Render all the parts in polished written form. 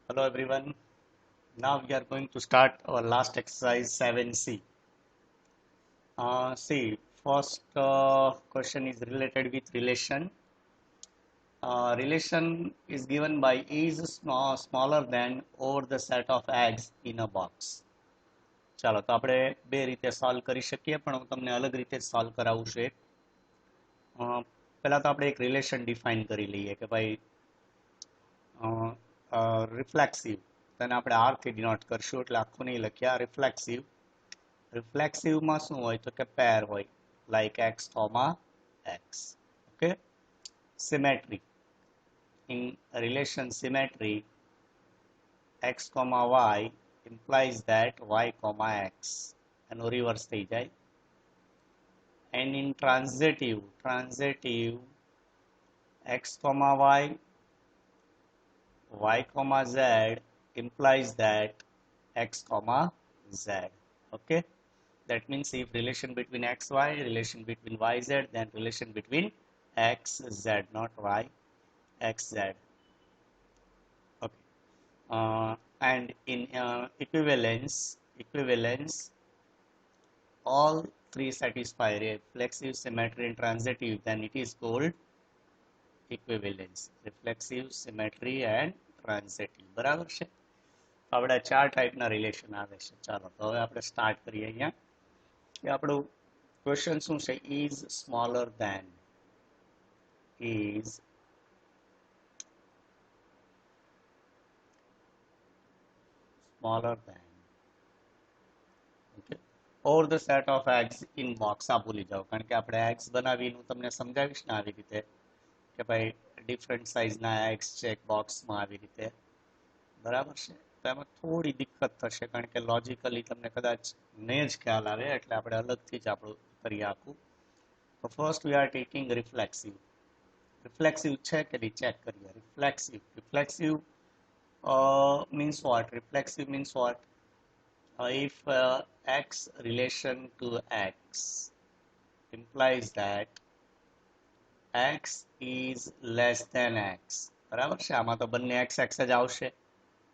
Hello everyone. Now we are going to start our last exercise 7C. See, first question is related with relation. Relation is given by smaller than over the set of eggs in a box. ચાલો તો આપણે બે રીતે solve કરી શકીએ પણ હું તમને અલગ રીતે સોલ્વ કરાવું છું એક પહેલા તો આપણે એક રિલેશન ડિફાઇન કરી લઈએ કે ભાઈ રિફ્લેક્સિવ તેને આપણે આર થી ડિનોટ કરશું એટલે આખું નહીં લખ્યા રિફ્લેક્સિવ રિફ્લેક્સિવમાં શું હોય તો કે પેર હોય like x comma x okay symmetry in relation symmetry x comma y implies that y comma x એનો રિવર્સ થઈ જાય and in transitive x comma y comma z implies that x comma z. Okay, that means if relation between x y, relation between y z, then relation between x z, not y x z. Okay, and in equivalence all three satisfy reflexive, symmetry and transitive, then it is called equivalence. Reflexive, symmetry and transitive. બરાબર છે. આપણે ચાર ટાઈપના relation આવે છે. ચાલો તો હવે આપણે સ્ટાર્ટ કરીએ અહીંયા કે આપણું ક્વેશ્ચન શું છે is smaller than okay or the set of eggs in box. આ ભૂલી જાઓ કારણ કે આપણે એગ્સ બનાવીને હું તમને સમજાવીશ ને આવી રીતે કે ભાઈ ડિફરન્ટ સાઇઝના એગ્સ છે એક બોક્સમાં આવી રીતે. બરાબર છે. તો એમાં થોડી દિક્કત થશે કારણ કે લોજિકલી તમને કદાચ નહીં જ ખ્યાલ આવે એટલે આપણે અલગથી જ આપણું કરીએ આખું. તો ફર્સ્ટ વી આર ટેકિંગ રિફ્લેક્સિવ છે કે નહીં ચેક કરીએ. રિફ્લેક્સિવ means what? Reflexive means what? If x relation to x implies that x is less than x. બરાબર છે. આમાં તો બંને x જ આવશે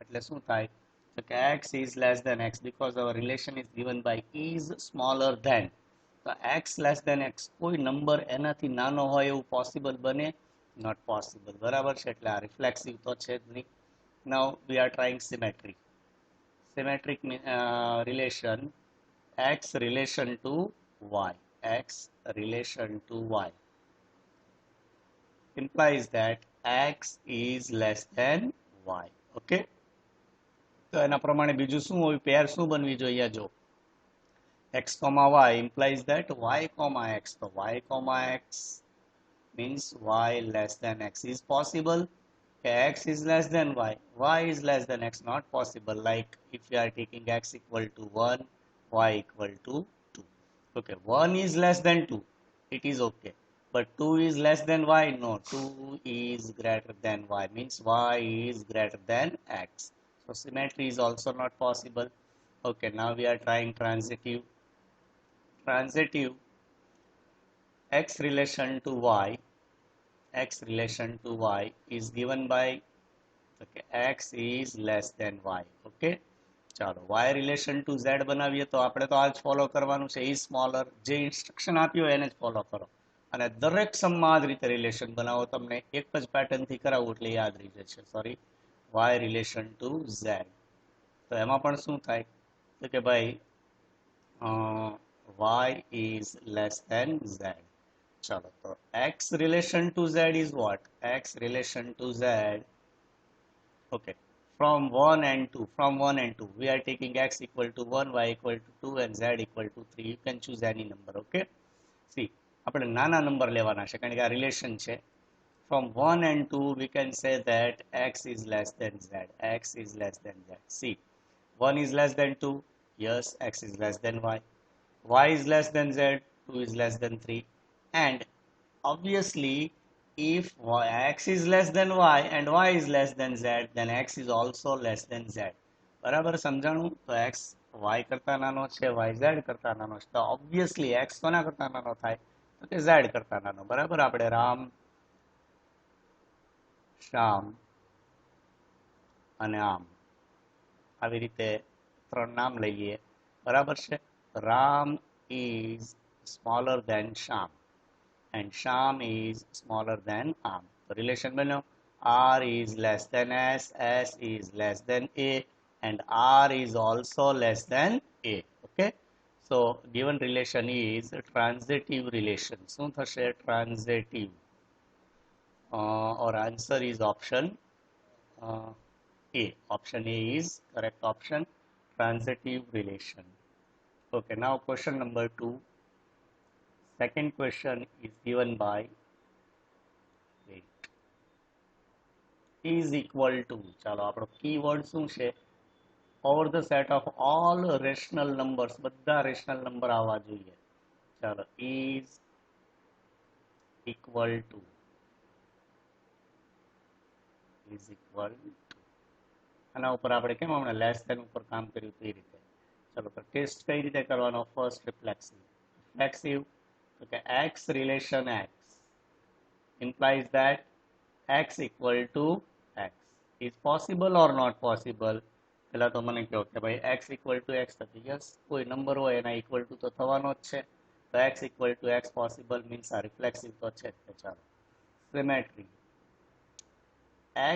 એટલે શું થાય તો કે x is less than x because our relation is given by is smaller than. તો x less than x કોઈ નંબર એનાથી નાનો હોય એવું પોસિબલ બને નોટ પોસિબલ. બરાબર છે. એટલે આ રિફ્લેક્સિવ તો છે જ નહીં. Now we are trying symmetric relation x relation to y implies that x is less than y. Okay, તો એના પ્રમાણે બીજું શું હોય પેર શું બનવી જોઈએ જો x comma y implies that y comma x. તો y comma x means y less than x is possible. X is less than y is less than x not possible. Like if we are taking x equal to 1, y equal to 2. Okay, 1 is less than 2, it is okay, but 2 is less than y, no, 2 is greater than y, means y is greater than x. So symmetry is also not possible. Okay, now we are trying transitive x relation to y is given by okay, x is less than y. Okay, ચાલો y relation to z બનાવીએ તો આપણે તો આ જ follow કરવાનું છે is smaller. જે ઇન્સ્ટ્રક્શન આપ્યો એને જ ફોલો કરો અને દરેક સમમાં આ જ રીતે રિલેશન બનાવો. તમને એક જ પેટર્ન થી કરાવું એટલે યાદ રહી જશે. Sorry, y relation to z. તો એમાં પણ શું થાય તો કે ભાઈ y is less than z. चलो तो x relation to z is what? X relation to z, okay, from 1 and 2 we are taking x equal to 1, y equal to 2 and z equal to 3. You can choose any number. Okay, see આપણે નાના number લેવાના છે કારણ કે આ relation છે. From 1 and 2 we can say that x is less than z. See, 1 is less than 2, yes, x is less than y is less than z, 2 is less than 3. And obviously if x is less than y and y is less than z, then x is also less than z. બરાબર સમજાણું? તો x y કરતા નાનો છે, y z કરતા નાનો છે, તો obviously x કોના કરતા નાનો થાય તો કે z કરતા નાનો. બરાબર, આપણે રામ શ્યામ અને આમ આવી રીતે ત્રણ નામ લઈએ બરાબર છે. Ram is smaller than Shyam and Sham is smaller than Am. So relation bano R is less than S is less than A, and R is also less than A. Okay. So given relation is a transitive relation. શું થશે? Transitive. Or answer is option A. Option A is correct option. Transitive relation. Okay. Now question number 2. Second question is given by is equal to, ચાલો આપણો keyword શું છે? Over the set of all rational numbers, બધા rational number આવવા જોઈએ. ચાલો is equal to આના ઉપર આપણે કેમ હમણાં લેસ ધેન ઉપર કામ કર્યું તે રીતે. ચાલો તો ટેસ્ટ કઈ રીતે કરવાનો? ફર્સ્ટ રિફ્લેક્સિવ તો કે x relation x implies that x equal to x is possible or not possible. પેલા તો મને કહો કે ભાઈ x equal to x થતી, યસ કોઈ નંબર હોય એના equal to તો થવાનો જ છે. તો x equal to x possible means આ રિફ્લેક્સિવ તો છે. ચાલો symmetry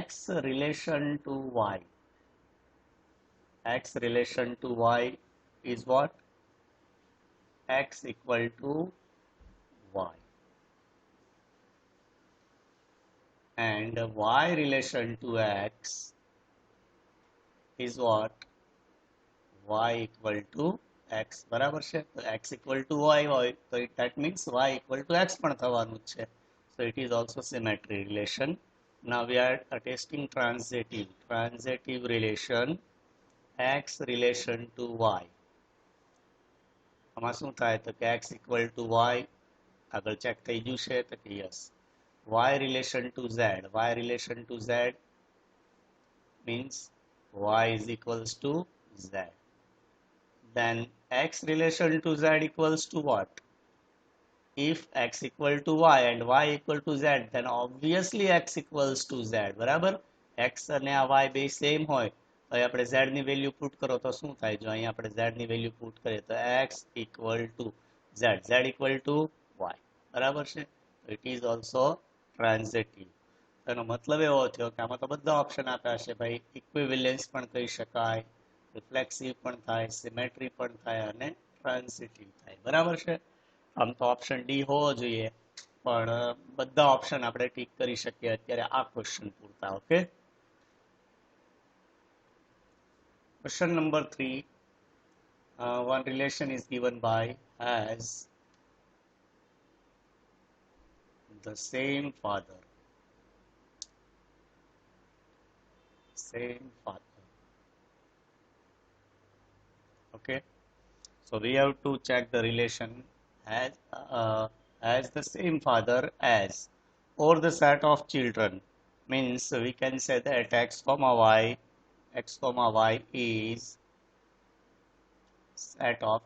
x relation to y, x relation to y is what? X equal to y, and y relation to x is what? Y equal to x. બરાબર છે. તો x equal to y હોય તો that means y equal to x પણ થવાનું છે. So it is also symmetry relation. Now we are testing transitive relation x relation to y. આમાં શું થાય તો કે x equal to y આગળ ચેક થઈ ગયું છે તો કે yes. Y relation to z, y relation to z means y is equals to z. Then x relation to z equals to what? If x equal to y and y equal to z, then obviously x equals to z. બરાબર? x અને આ y બે same હોય તો આપણે z ની value put કરો તો શું થાય? જો અહીં આપણે z ની વેલ્યુ પુટ કરીએ તો x equal to z, z equal to y. બરાબર છે? It is also transitive. એનો મતલબ એવો થયો કે આમાં તો બધા ઓપ્શન આપ્યા છે ભાઈ. ઇક્વિવેલન્સ પણ કહી શકાય, રિફ્લેક્સિવ પણ થાય, સિમેટ્રી પણ થાય અને ટ્રાન્ઝિટિવ થાય. બરાબર છે? આમ તો ઓપ્શન ડી હોવો જોઈએ, પણ બધા ઓપ્શન આપણે ટીક કરી શકીએ અત્યારે આ ક્વેશ્ચન પૂરતા. Okay. Question number 3. One relation is given by as the same father. Okay. So we have to check the relation as the same father as or the set of children. Means we can say that x comma y is set of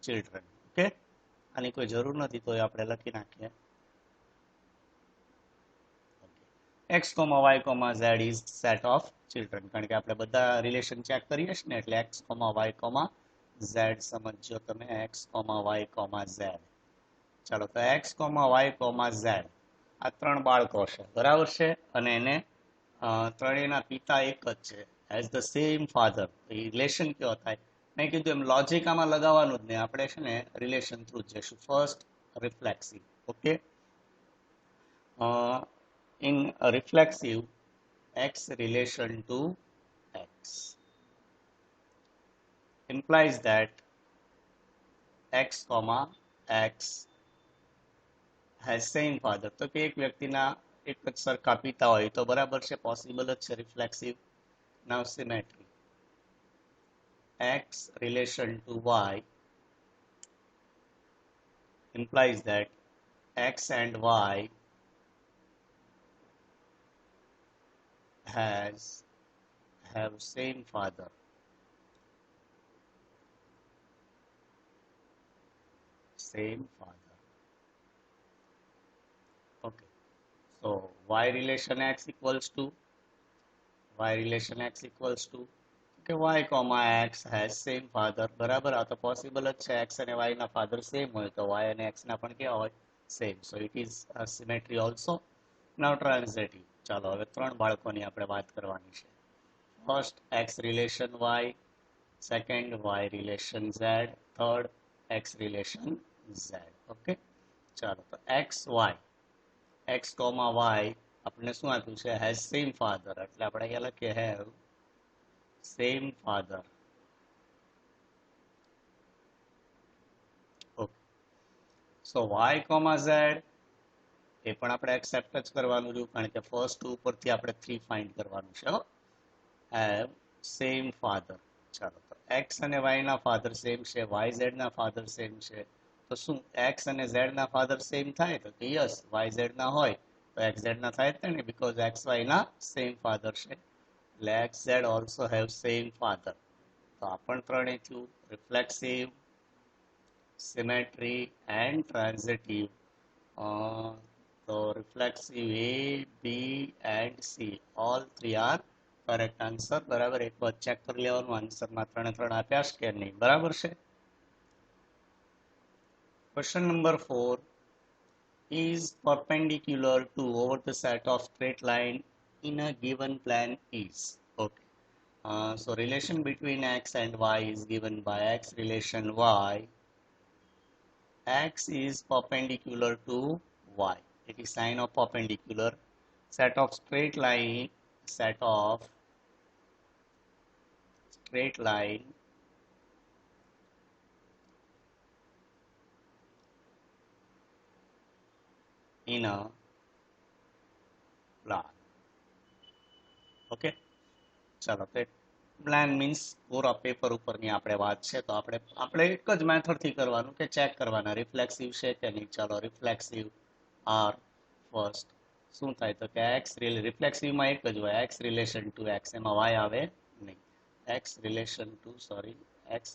children. Okay. આની કોઈ જરૂર નથી તો આપણે લખી નાખીએ. x, y, z is set of children. કારણ કે આપણે બધા રિલેશન ચેક કરીએ છીએ ને એટલે x, y, z સમજો તમે. x, y, z. ચાલો તો x, y, z આ ત્રણ બાળકો છે. બરાબર છે? અને એને ત્રણેયના પિતા એક જ છે. As the same father. Relation કયો થાય? મેં કીધું એમ લોજિક આમાં લગાવવાનું જ નહીં, આપણે છે ને રિલેશન થ્રુ જ જઈશું. First reflexive. Okay. in a reflexive x relation to x implies that x comma x has same father. તો કે એક વ્યક્તિના એક જ સરખા પિતા હોય તો બરાબર છે, પોસિબલ જ છે રિફ્લેક્સિવ. નાઉ symmetry x relation to y implies that x and y have same father. Okay. So y relation x equals to કે y comma x has same father બરાબર આ તો પોસિબલ જ છે x અને y ના ફાધર સેમ હોય તો y અને x ના પણ કેવા હોય same so it is symmetry also now transitive ચાલો હવે ત્રણ બાળકોની આપણે વાત કરવાની છે first x relation y second y relation z third x relation z okay ચાલો તો x comma y આપણે શું આપ્યું છે હેઝ સેમ ફાધર એટલે આપણે અહીંયા લખીએ have same father okay so y comma z એ પણ આપણે એક્સેપ્ટ જ કરવાનું રહ્યું કારણ કે ફર્સ્ટ ઉપરથી આપણે 3 ફાઇન્ડ કરવાનું છે હેવ સેમ ફાધર ચાલો તો x અને y ના ફાધર સેમ છે yz ના ફાધર સેમ છે તો શું x અને z ના ફાધર સેમ થાય તો કે યસ yz ના હોય તો xz ના થાય જ ને બીકોઝ xy ના સેમ ફાધર છે એટલે xz also have same father તો આ પણ ત્રણેય થયું reflexive symmetry and transitive so reflexive A, B and C all three are correct answer બરાબર એક વાર ચેક કરી લેવાનું આન્સરમાં ત્રણે ત્રણ આપ્યા છે કે નહીં બરાબર છે question number 4 is perpendicular to over the set of straight line in a given plane is okay so relation between x and y is given by x relation y x is perpendicular to y it is sign of perpendicular set of straight line in a plan okay ચાલો તો plan means પૂરા paper ઉપરની આપણે વાત છે તો આપણે એક જ મેથડથી કરવાનું કે ચેક કરવાના રિફ્લેક્સિવ છે કે નહીં ચાલો રિફ્લેક્સિવ આર ફર્સ્ટ શું થાય તો કે એક્સ રિફ્લેક્સિવમાં એક જ હોય એક્સ રિલેશન ટુ એક્સ એમાં વાય આવે નહીં x relation to x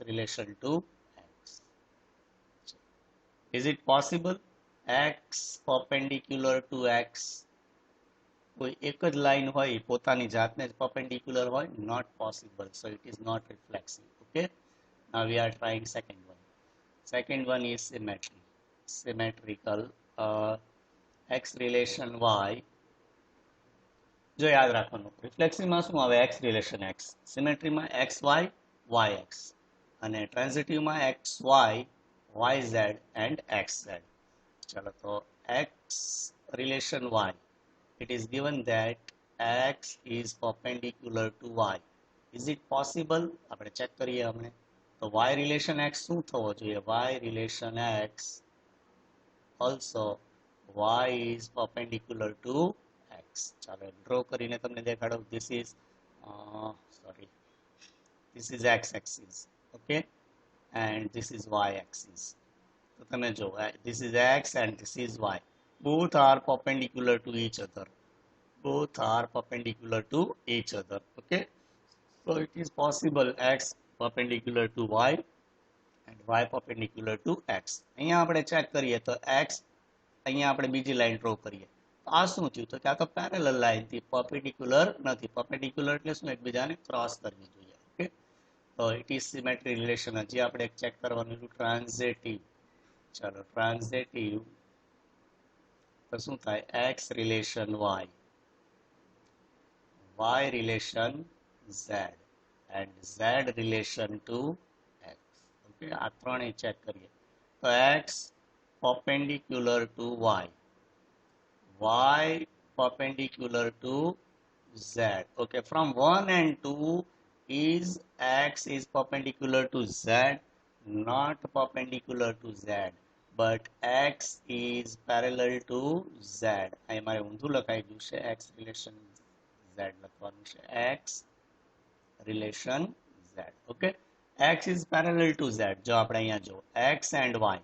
is it possible x perpendicular to x કોઈ એક જ લાઈન હોય પોતાની જાતને જ પરપેન્ડિક્યુલર હોય not possible so it is not reflexive okay now we are trying second one is symmetrical x relation y જો યાદ રાખવાનું રિફ્લેક્સિવમાં શું આવે x relation x સિમેટ્રીમાં xy yx અને ટ્રાન્ઝિટિવમાં xy yz and xz ચલો તો x relation y it is given that x is perpendicular to y is it possible આપણે check કરીએ હમણે તો y relation x શું થવો જોઈએ y relation x also y is perpendicular to x ચાલો ડ્રો કરીને તમને દેખાડું this is x axis okay and this is y axis તો તમે જો this is x and this is y both are perpendicular to each other okay so it is possible x perpendicular to y and y perpendicular to x અહીંયા આપણે check કરીએ તો x અહીંયા આપણે બીજી લાઈન ડ્રો કરીએ તો આ શું થયું તો કે આ તો પેરેલલ લાઈન થી પરપેન્ડિક્યુલર નથી પરપેન્ડિક્યુલર એટલે શું એકબીજાને ક્રોસ કરવી જોઈએ ઓકે તો ઇટ ઇઝ સિમેટ્રી રિલેશન હજી આપણે એક ચેક કરવાનું છે ટ્રાન્ઝિટિવ ચાલો ટ્રાન્ઝિટિવ તો શું થાય x relation y relation z and z relation to x okay આ ત્રણેય ચેક કરીએ તો x perpendicular to y perpendicular to z okay from 1 and 2 is x is perpendicular to z not perpendicular to z but x is parallel to z અહીં મારે ઊંધું લખાઈ ગયું છે x relation z લખવાનું છે x relation z okay x is parallel to z જો આપણે અહીંયા જો x and y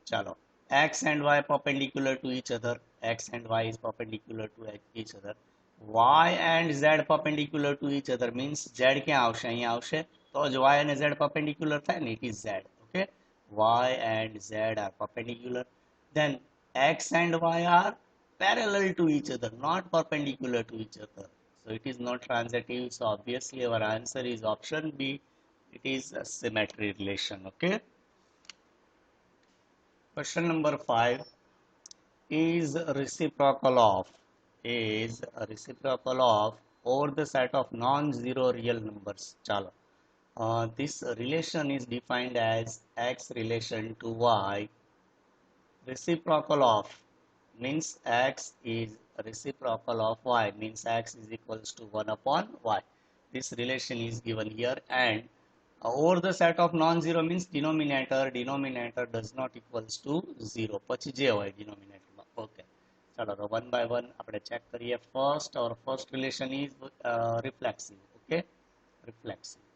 ચાલો x and y perpendicular to each other x and y is perpendicular to each other y and z perpendicular to each other means z ક્યાં આવશે અહીંયા આવશે તો જ y અને z perpendicular થાય ને it is z okay y and z are perpendicular then x and y are parallel to each other, not perpendicular to each other. So it is not transitive. So obviously our answer is option B. It is a symmetry relation. Okay. Question number 5 is reciprocal of over the set of non-zero real numbers. Chalo. This relation is defined as x relation to y. Reciprocal of means x is reciprocal of y, means x is equals to 1 upon y. This relation is given here, and over the set of non-zero means denominator does not equals to 0. પછી જે હોય denominator. Okay. ચાલો તો one by one આપણે check કરીએ. Our first relation is reflexive. Okay, reflexive.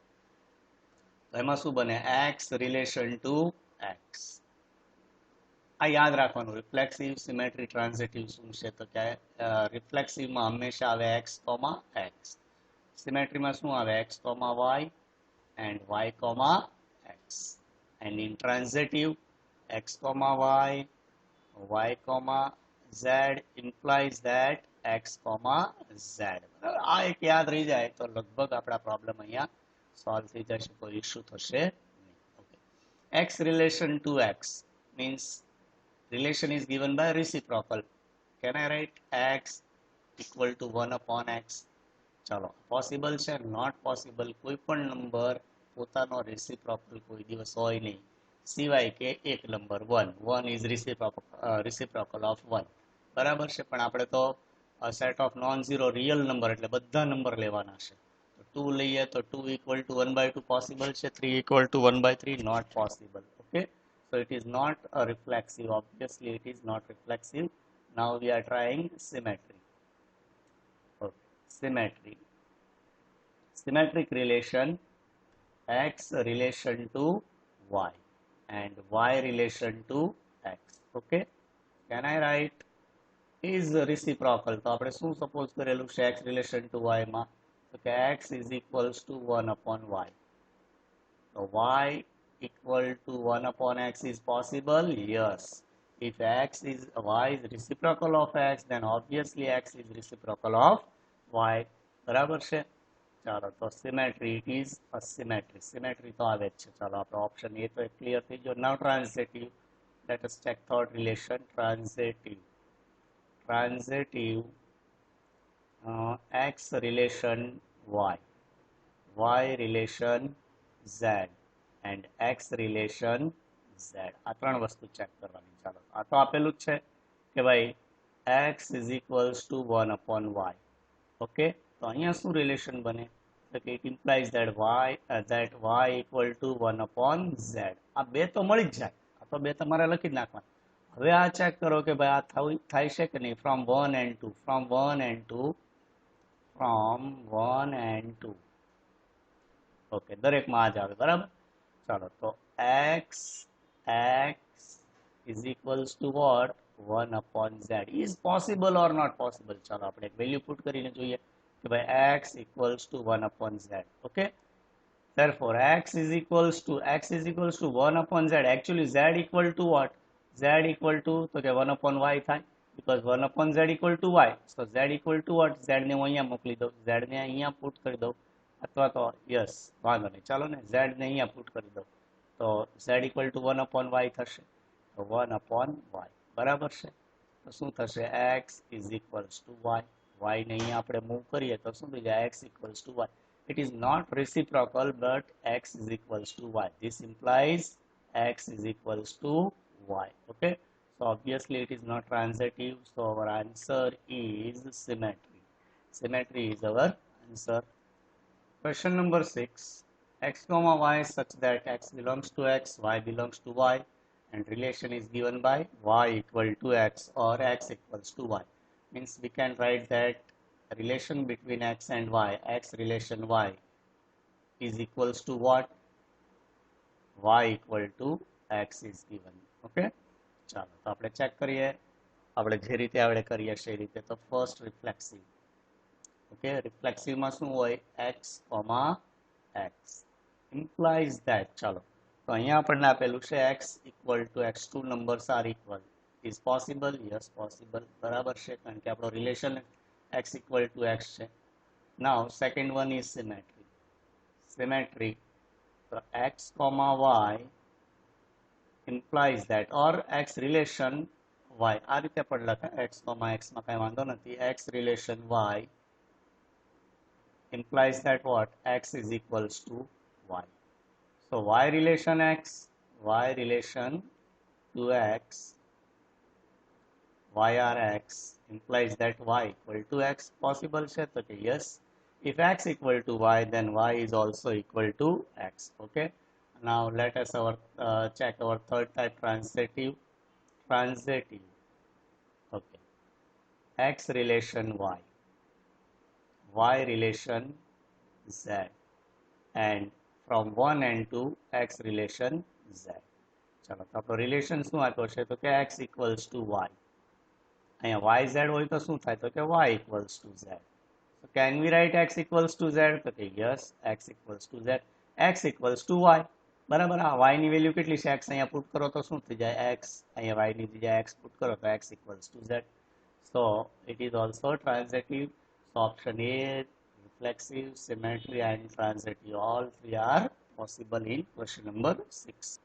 તો એમાં શું બને? x relation to x. આ યાદ રાખવાનું. રિફ્લેક્સિવ, સિમેટ્રી, ટ્રાન્ઝિટિવ શું છે? તો કે રિફ્લેક્સિવમાં હંમેશા આવે x, x. સિમેટ્રીમાં શું આવે? x, y and y, x. And in transitive, x, y, y, z implies that x, z. આ એક યાદ રહી જાય તો લગભગ આપણા પ્રોબ્લેમ અહીંયા સોલ્વ થઈ જશે, કોઈ ઇશ્યુ થશે નહીં. Okay. x relation to x means relation is given by reciprocal. Can I write x equal to 1 upon x? ચાલો, પોસિબલ છે? Not possible. કોઈ પણ નંબર પોતાનો રેસિપ્રોકલ કોઈ દિવસ હોય નહીં, સિવાય કે એક નંબર 1 ઇઝ રેસિપ્રોકલ ઓફ 1. બરાબર છે? પણ આપણે તો set of non zero real number એટલે બધા નંબર લેવાના છે. તો 2 લઈએ તો 2 equal to 1/2 પોસિબલ છે, 3 equal to 1/3 not possible. Okay. So it is not a reflexive. Obviously, it is not reflexive. Now we are trying symmetry. Okay. Symmetry. Symmetric relation: x relation to y and y relation to x. Okay. Can I write is reciprocal? તો આપણે શું suppose કરેલું છે x relation to y માં? તો કે x is equals to 1 upon y. So y equal to 1 upon x is possible? Yes. If y is reciprocal of x, then obviously x is reciprocal of y. બરાબર છે? ચાલો, તો symmetry, it is a symmetry. Symmetry તો આવે જ છે. ચાલો, આપણો ઓપ્શન એ તો ક્લિયર થઈ ગયો. Now transitive. Let us check third relation. Transitive x relation y, y relation z and x relation z. આ ત્રણ વસ્તુ ચેક કરવાની. ચાલો, આ તો આપેલું જ છે કે ભાઈ x is equals to 1 upon y. Okay. તો અહીંયા શું રિલેશન બને? તો કે it implies that y equal to 1 upon z. આ બે તો મળી જ જાય. આ તો બે તમારે લખી જ નાખવાના. હવે આ ચેક કરો કે ભાઈ આ થાય છે કે નહીં? from 1 and 2. from 1 and 2. Okay, દરેકમાં આ જ આવે. બરાબર? ચાલો, તો x is equals to what? 1 upon z. Is possible or not possible? ચાલો આપણે એક વેલ્યુ પુટ કરીને જોઈએ કે ભાઈ x equals to 1 upon z. Okay. Therefore x is equals to 1 upon z. Actually z equal to what? Z equal to તો કે 1 upon y થાય, because 1 upon z equal to y. So z equal to what? z ને હું અહીંયા મોકલી દઉં, z ને અહીંયા પુટ કરી દઉં, અથવા તો યસ વાંધો નહીં, ચાલો ને z ને અહીંયા પુટ કરી દઉં, તો z equal to 1 upon y થશે. તો 1 upon y. બરાબર છે? તો શું થશે? x is equals to y. y ને અહીંયા આપણે મૂવ કરીએ તો શું થઈ જાય? x equals to y. It is not reciprocal, but x is equals to y. This implies x is equals to y. Okay. So obviously it is not transitive. So our answer is symmetry. Symmetry is our answer. Question number 6. X comma y such that x belongs to x, y belongs to y, and relation is given by y equal to x or x equals to y. Means we can write that relation between x and y, x relation y, is equals to what? Y equal to x is given. Okay. ચાલો, તો આપણે check કરીએ. આપણે જે રીતે આપણે કરીએ છે એ રીતે. તો ફર્સ્ટ રિફ્લેક્સિવ. ઓકે. રિફ્લેક્સિવમાં શું હોય? x, x implies that. ચાલો, તો અહીંયા આપણને આપેલું છે x equal to x. two numbers are equal. Is possible? Yes possible, બરાબર છે, કારણ કે આપણો relation x equal to x છે. Now second one is symmetry. Symmetry, તો x comma y implies that, or x relation y, આ રીતે પણ લખાય, x comma x માં કઈ વાંધો નથી, x relation y implies that what? X is equals to y. So y relation x, y relation to x, y r x implies that y equal to x. Possible છે તો કે yes. If x equal to y, then y is also equal to x. Okay. Now let us check our third type, transitive. Transitive. Okay. X relation y, y relation z, and from 1 and to x relation z. ચાલો તો આપણો relation શું આપ્યો છે તો કે x equals to y. અહીંયા yz હોય તો શું થાય તો કે y equals to z. So can we write x equals to z? તો કે yes, x equals to z. x equals to y. બરાબર, આ y ની વેલ્યુ કેટલી છે? x અહીંયા પુટ કરો તો શું થઈ જાય? x, અહીંયા y ની જગ્યાએ x પુટ કરો તો x equals to z. So it is also transitive. So option A, reflexive, symmetry and transitive, all three are possible in question number 6.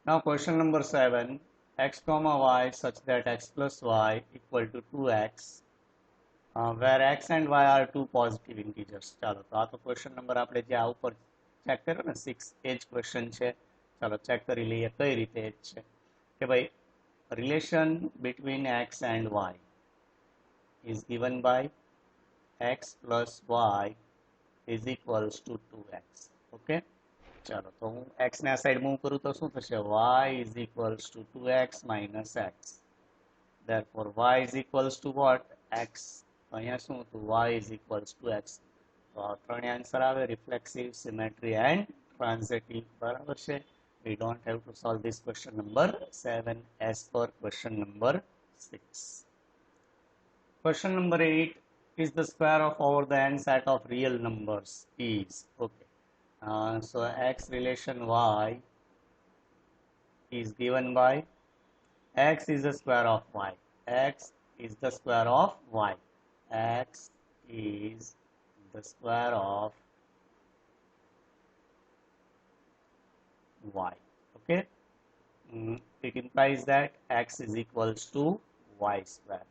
Now question number 7, x comma y such that x plus y equal to 2x, where x and y are two positive integers. ચાલો તો આ તો question number આપણે જે આ ઉપર check કર્યો ને 6, એ જ ક્વેશ્ચન છે. ચાલો ચેક કરી લઈએ કઈ રીતે એ જ છે કે ભાઈ relation between x and y is given by x plus y is equals to 2x. Okay. ચાલો તો હું x ને આ સાઈડ મૂવ કરું તો શું થશે? y is equals to 2x minus x. Therefore y is equals to what? x. અહીંયા શું હતું? y is equals to x. તો આ ત્રણે આન્સર આવે, રિફ્લેક્સિવ, સિમેટ્રી એન્ડ ટ્રાન્ઝિટિવ. બરાબર છે. We don't have to solve this question number 7 as per question number 6. Question number 8 is the square of over the n set of real numbers is. Okay. So x relation y is given by x is the square of y. X is the square of y. X is the square of y. Okay. It implies that x is equals to y square.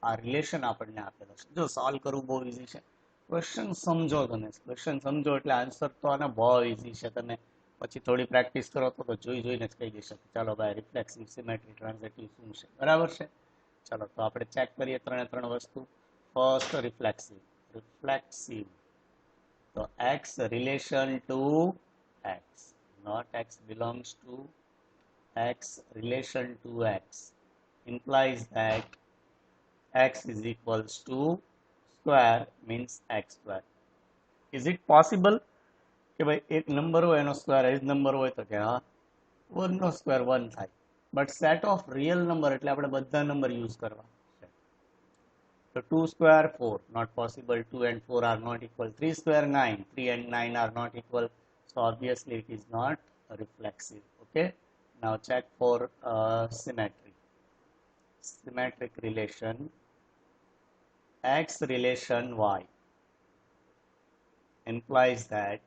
આ relation આપણને આપેલો છે. જો solve કરવું બહુ easy છે. Question સમજો, તમે ક્વેશ્ચન સમજો એટલે આન્સર તો આને બહુ ઇઝી છે. તમે પછી થોડી પ્રેક્ટિસ કરો તો જોઈને જ કહી દેશો. ચાલો ભાઈ રિફ્લેક્સિવ, સિમેટ્રી, ટ્રાન્ઝિટિવ શું છે? બરાબર છે. ચાલો તો આપણે ચેક કરીએ ત્રણે ત્રણ વસ્તુ. ફર્સ્ટ રિફ્લેક્સિવ. રિફ્લેક્સિવ તો x relation to x, not x belongs to x, relation to x implies that x is equals to square means x square. Is it possible કે ભાઈ એક નંબર હોય એનો સ્ક્વેર એ જ નંબર હોય તો કે હા, 1 નો સ્ક્વેર 1 થાય, but set of real number એટલે આપણે બધા નંબર યુઝ કરવા. So 2 square 4, not possible. 2 and 4 are not equal. 3 square 9, 3 and 9 are not equal. So obviously it is not reflexive. Okay. Now check for symmetry. Symmetric relation. X relation y implies that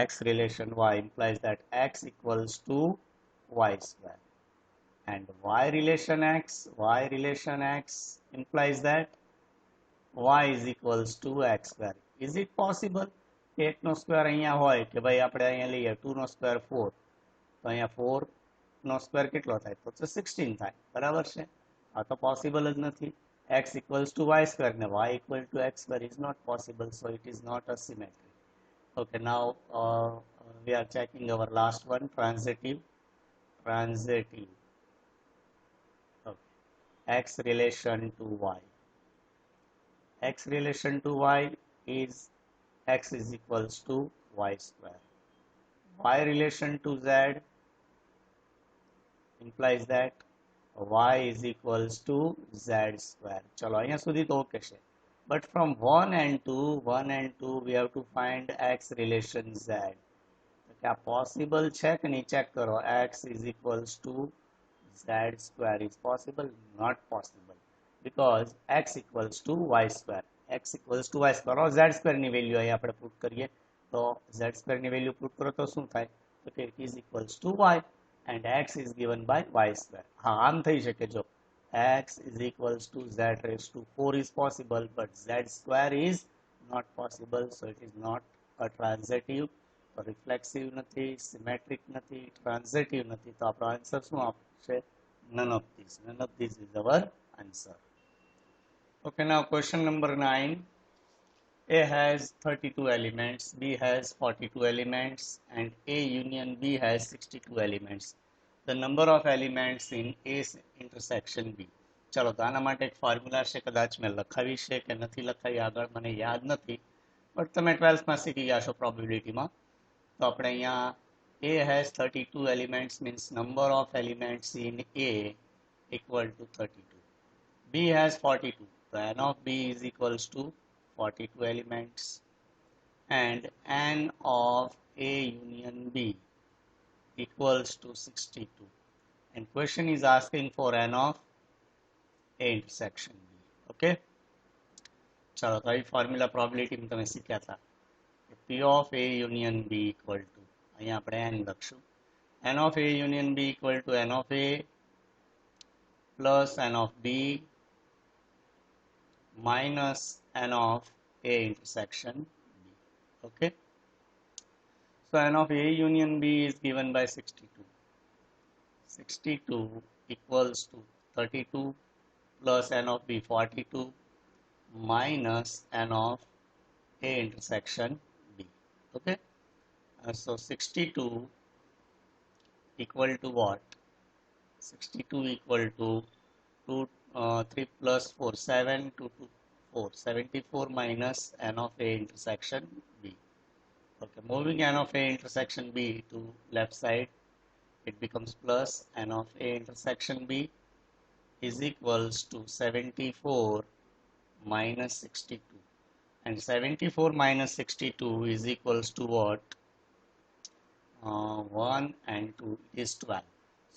x relation y implies that x equals to y square. And y relation x implies that y is equals to x square. Is it possible કે 1 નો square અહીંયા હોય કે ભાઈ આપણે અહીંયા લઈએ 2 નો square 4, તો અહીંયા 4 નો સ્ક્વેર કેટલો થાય તો 16 થાય. બરાબર છે. આ તો પોસિબલ જ નથી. x equals to y square and y equal to x square is not possible, so it is not a symmetry. Okay, now we are checking our last one, transitive. Okay. X relation to y. X relation to y is x is equals to y square. Y relation to z implies that y is equals to z square. ચલો અહીંયા સુધી તો okay છે. But from 1 and 2 we have to find x relation z. क्या possible છે કે નહીં check કરો. x is equals to Z square is possible? Not possible. Because x equals to y square. X equals to y square. और z square ની value અહીં આપણે put કરીએ તો z square ની વેલ્યુ પુટ કરો તો શું થાય તો કે it is equals to y and x is given by y square. હા આમ થઈ શકે જો x is equals to z raised to 4 is possible but z square is not possible, so it is not a transitive. તો રિફ્લેક્સિવ નથી, symmetric નથી, transitive નથી, તો આપણો આન્સર શું આપશે none of these. None of these is our answer. Okay, now question number 9. A has 32 elements, B has 42 elements and A union B has 62 elements. The number of elements in A's intersection B. ચલો તો આના માટે એક formula છે, કદાચ મેં લખાવી છે કે નથી લખાવી આગળ મને યાદ નથી, બટ તમે 12થમાં શીખી ગયા છો પ્રોબેબિલિટીમાં. તો આપણે અહીંયા A has 32 elements means number of elements in A equal to 32. B has 42. So n of B is equals to 42 elements and n of A union B equals to 62. And question is asking for n of A intersection B. Okay. चलो तो ये formula probability में તમે શીખ્યા હતા. P of A union B equal to અહીંયા આપણે n લખશું. N of A union B equal to n of A plus n of B minus n of A intersection B. Okay. So n of A union B is given by 62. 62 equals to 32 plus n of B 42 minus n of A intersection B. Okay. So 62 equal to what? 62 equal to 3 plus 4, 7 to 2, 4. 74 minus n of A intersection B. Okay, moving n of A intersection B to left side, it becomes plus n of A intersection B is equals to 74 minus 62. And 74 minus 62 is equals to what? 1 and 2 is 12.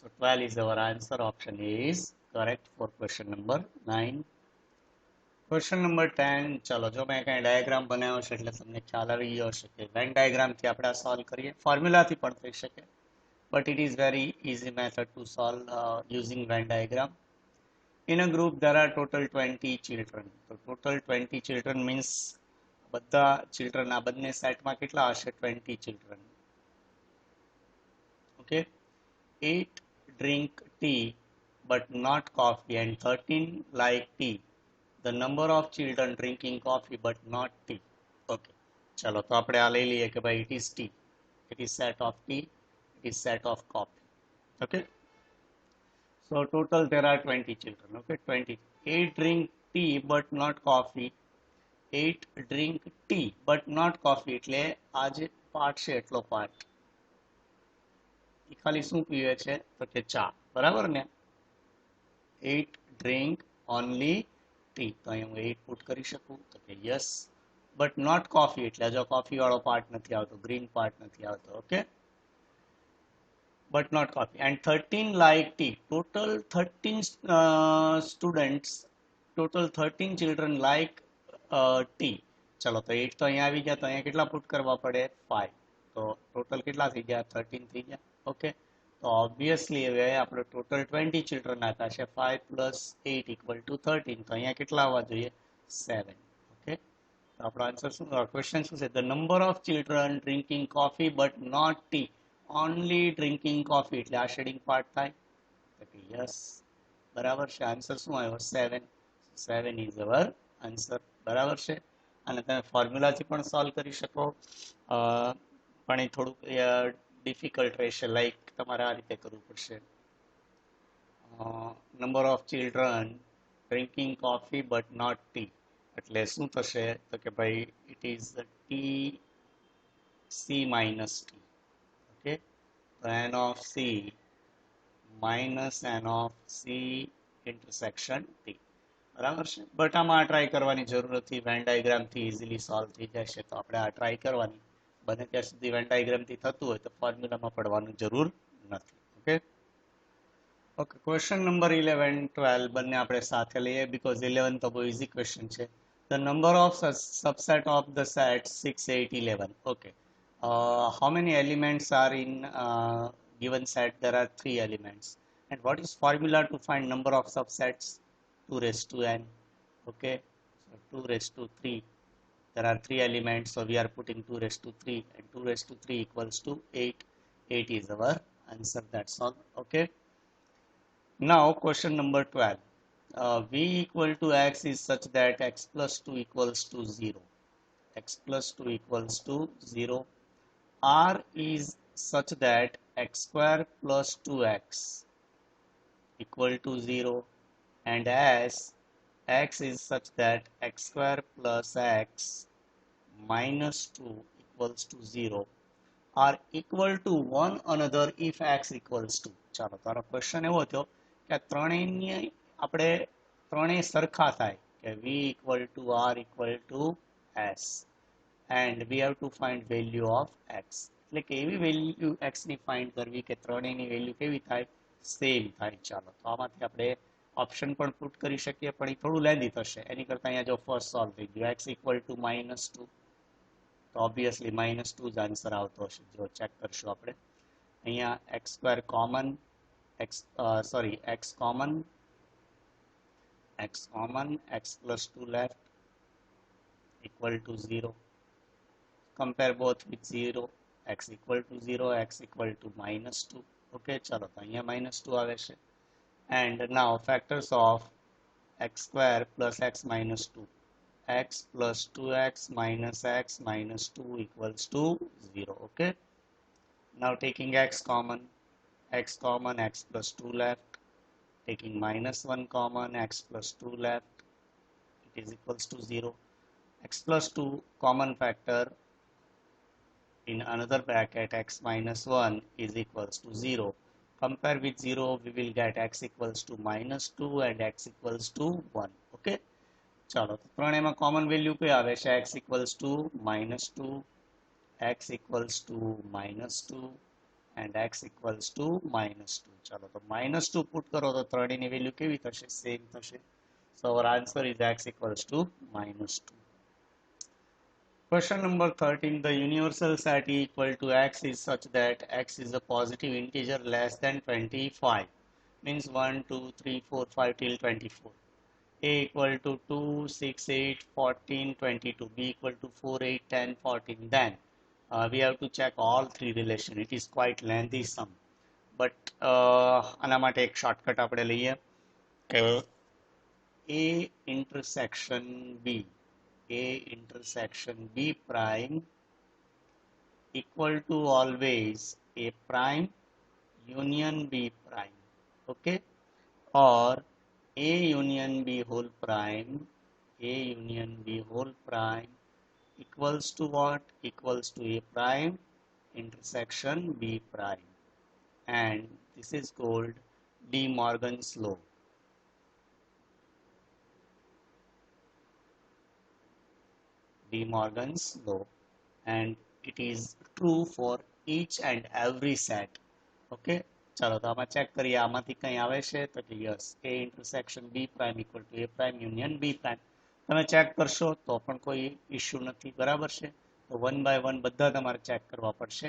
So 12 is our answer. Option A is correct for question number 9. Question number 10. ચલો જો મેં કઈ diagram બનાવ્યો છે એટલે તમને ખ્યાલ આવી ગયો હશે કે વેન ડાયાગ્રામથી આપણે આ સોલ્વ કરીએ. ફોર્મ્યુલાથી પણ થઈ શકે, but it is very easy method to solve using Venn diagram. In a group there are total 20 children. So total 20 children means બધા children આ બંને સેટમાં કેટલા હશે 20 children. Okay. 8 drink tea but not coffee and 13 like tea. The number of children drinking coffee but not tea. Okay. ચલો તો આપણે આ લઈ લઈએ કે ભાઈ it is tea. It is set of tea. It is set of coffee. Okay. So total there are 20 children. Okay. 20. 8 drink tea but not coffee. 8 drink tea but not coffee. એટલે આ જે પાર્ટ છે એટલો part એ ખાલી શું પીવે છે તો કે ચા. બરાબર ને? 8 drink only tea. તો અહીં હું 8 પુટ કરી શકું તો કે યસ. બટ નોટ કોફી એટલે જો કોફી વાળો પાર્ટ નથી આવતો, ગ્રીન પાર્ટ નથી આવતો. Okay. But not coffee. And 13 like tea. Total 13 students, total 13 children like tea. ચલો તો 8 તો અહીંયા આવી ગયા, તો અહીંયા કેટલા પુટ કરવા પડે 5. તો ટોટલ કેટલા થઈ ગયા 13 થઈ ગયા. ઓકે. તો ઓબ્વિયસલી હવે આપણે ટોટલ 20 ચિલ્ડ્રન આપ્યા છે 5 plus 8 equal to 13. તો અહીંયા કેટલા આવવા જોઈએ 7. ઓકે. તો આપણો આન્સર શું, ક્વેશ્ચન શું છે? The number of children drinking coffee but not tea. Only drinking coffee એટલે આ શેડિંગ પાર્ટ થાય. યસ બરાબર છે. આન્સર શું આવ્યો 7. 7 ઇઝ અવર આન્સર. બરાબર છે. અને તમે ફોર્મ્યુલાથી પણ સોલ્વ કરી શકો, પણ એ થોડુંક ડિફિકલ્ટ રહેશે. લાઈક તમારે આ રીતે કરવું પડશે. Number of children drinking coffee but not tea એટલે શું થશે તો કે ભાઈ it is T C minus T. Okay, so n of C minus n of C intersection T. બરાબર છે. બટ આમાં આ ટ્રાય કરવાની જરૂર નથી, વેન ડાયાગ્રામથી ઇઝીલી સોલ્વ થઈ જશે. તો આપણે આ ટ્રાય કરવાની, બને ત્યાં સુધી વેન ડાયાગ્રામથી થતું હોય તો ફોર્મ્યુલામાં પડવાની જરૂર નથી. ઓકે. ઓકે, ક્વેશ્ચન નંબર 11 12 બંને આપણે સાથે લઈએ બીકોઝ 11 તો બહુ ઇઝી ક્વેશ્ચન છે. The number of subset of the set 6 8 11. Okay, how many elements are in given set? There are 3 elements. And what is formula to find number of subsets? 2 raised to n. Okay, so 2 raised to 3. There are 3 elements, so we are putting 2 raised to 3, and 2 raised to 3 equals to 8. 8 is our answer, that's all. Okay. Now question number 12. V equal to x is such that x plus 2 equals to 0. X plus 2 equals to 0. R is such that x square plus 2x equal to 0. And as x is such that x square plus x minus 2 equals to 0 are equal to one another if x equals to. ચાલો, તારો question એવો થયો કે ત્રણેયની આપણે ત્રણેય સરખા થાય કે v equal to r equal to s and we have to find value of x. એટલે કે એવી વેલ્યુ x ની ફાઇન્ડ કરવી કે ત્રણેયની વેલ્યુ કેવી થાય, સેમ થાય. ચાલો, તો આમાંથી આપણે ઓપ્શન પણ પુટ કરી શકીએ, પણ એ થોડું લેન્ધી થશે. એની કરતાં અહીંયા જો ફર્સ્ટ સોલ્વ થઈ ગયું, x equal to -2, તો ઓબ્વિયસલી -2 જ આન્સર આવતો હશે. જો ચેક કરશું આપણે અહીંયા x square common, x common, x plus 2 left equal to 0. Compare both with 0. X equal to 0, x equal to -2. Okay, ચલો તો અહીંયા -2 આવે છે. And now factors of x square plus x minus 2. X plus 2x minus x minus 2 equals to 0. Okay. Now taking x common, x plus 2 left. Taking -1 common, x plus 2 left. It is equals to 0. X plus 2 common factor in another bracket, x minus 1 is equals to 0. Compare with 0, we will get x equals to -2 and x equals to 1. Okay. ચાલો, તો ત્રણેયમાં common value કઈ આવે છે? x equals to -2, x equals to -2 and x equals to -2. ચાલો, તો -2 put કરો તો ત્રણેયની value કેવી થશે? સેમ થશે. So our answer is x equals to -2. Question number 13. The universal set E equal to x is such that x is a positive integer less than 25. Means 1, 2, 3, 4, 5 till 24. A equal to 2, 6, 8, 14, 22. B equal to 4, 8, 10, 14. Then we have to check all three relation. It is quite lengthy sum. But આના માટે એક shortcut આપણે લઈએ કે A intersection B prime equal to always A prime union B prime. Okay. Or A union B whole prime equals to what? Equals to A prime intersection B prime. And this is called De Morgan's law. De Morgan's law. And it is true for each and every set. Okay. ચાલો, તો આમાં check કરીએ આમાંથી કંઈ આવે છે તો કે yes, A intersection B prime equal to A prime union B prime. તમે ચેક કરશો તો પણ કોઈ ઇશ્યુ નથી, બરાબર છે. તો 1 by 1 બધા તમારે ચેક કરવા પડશે.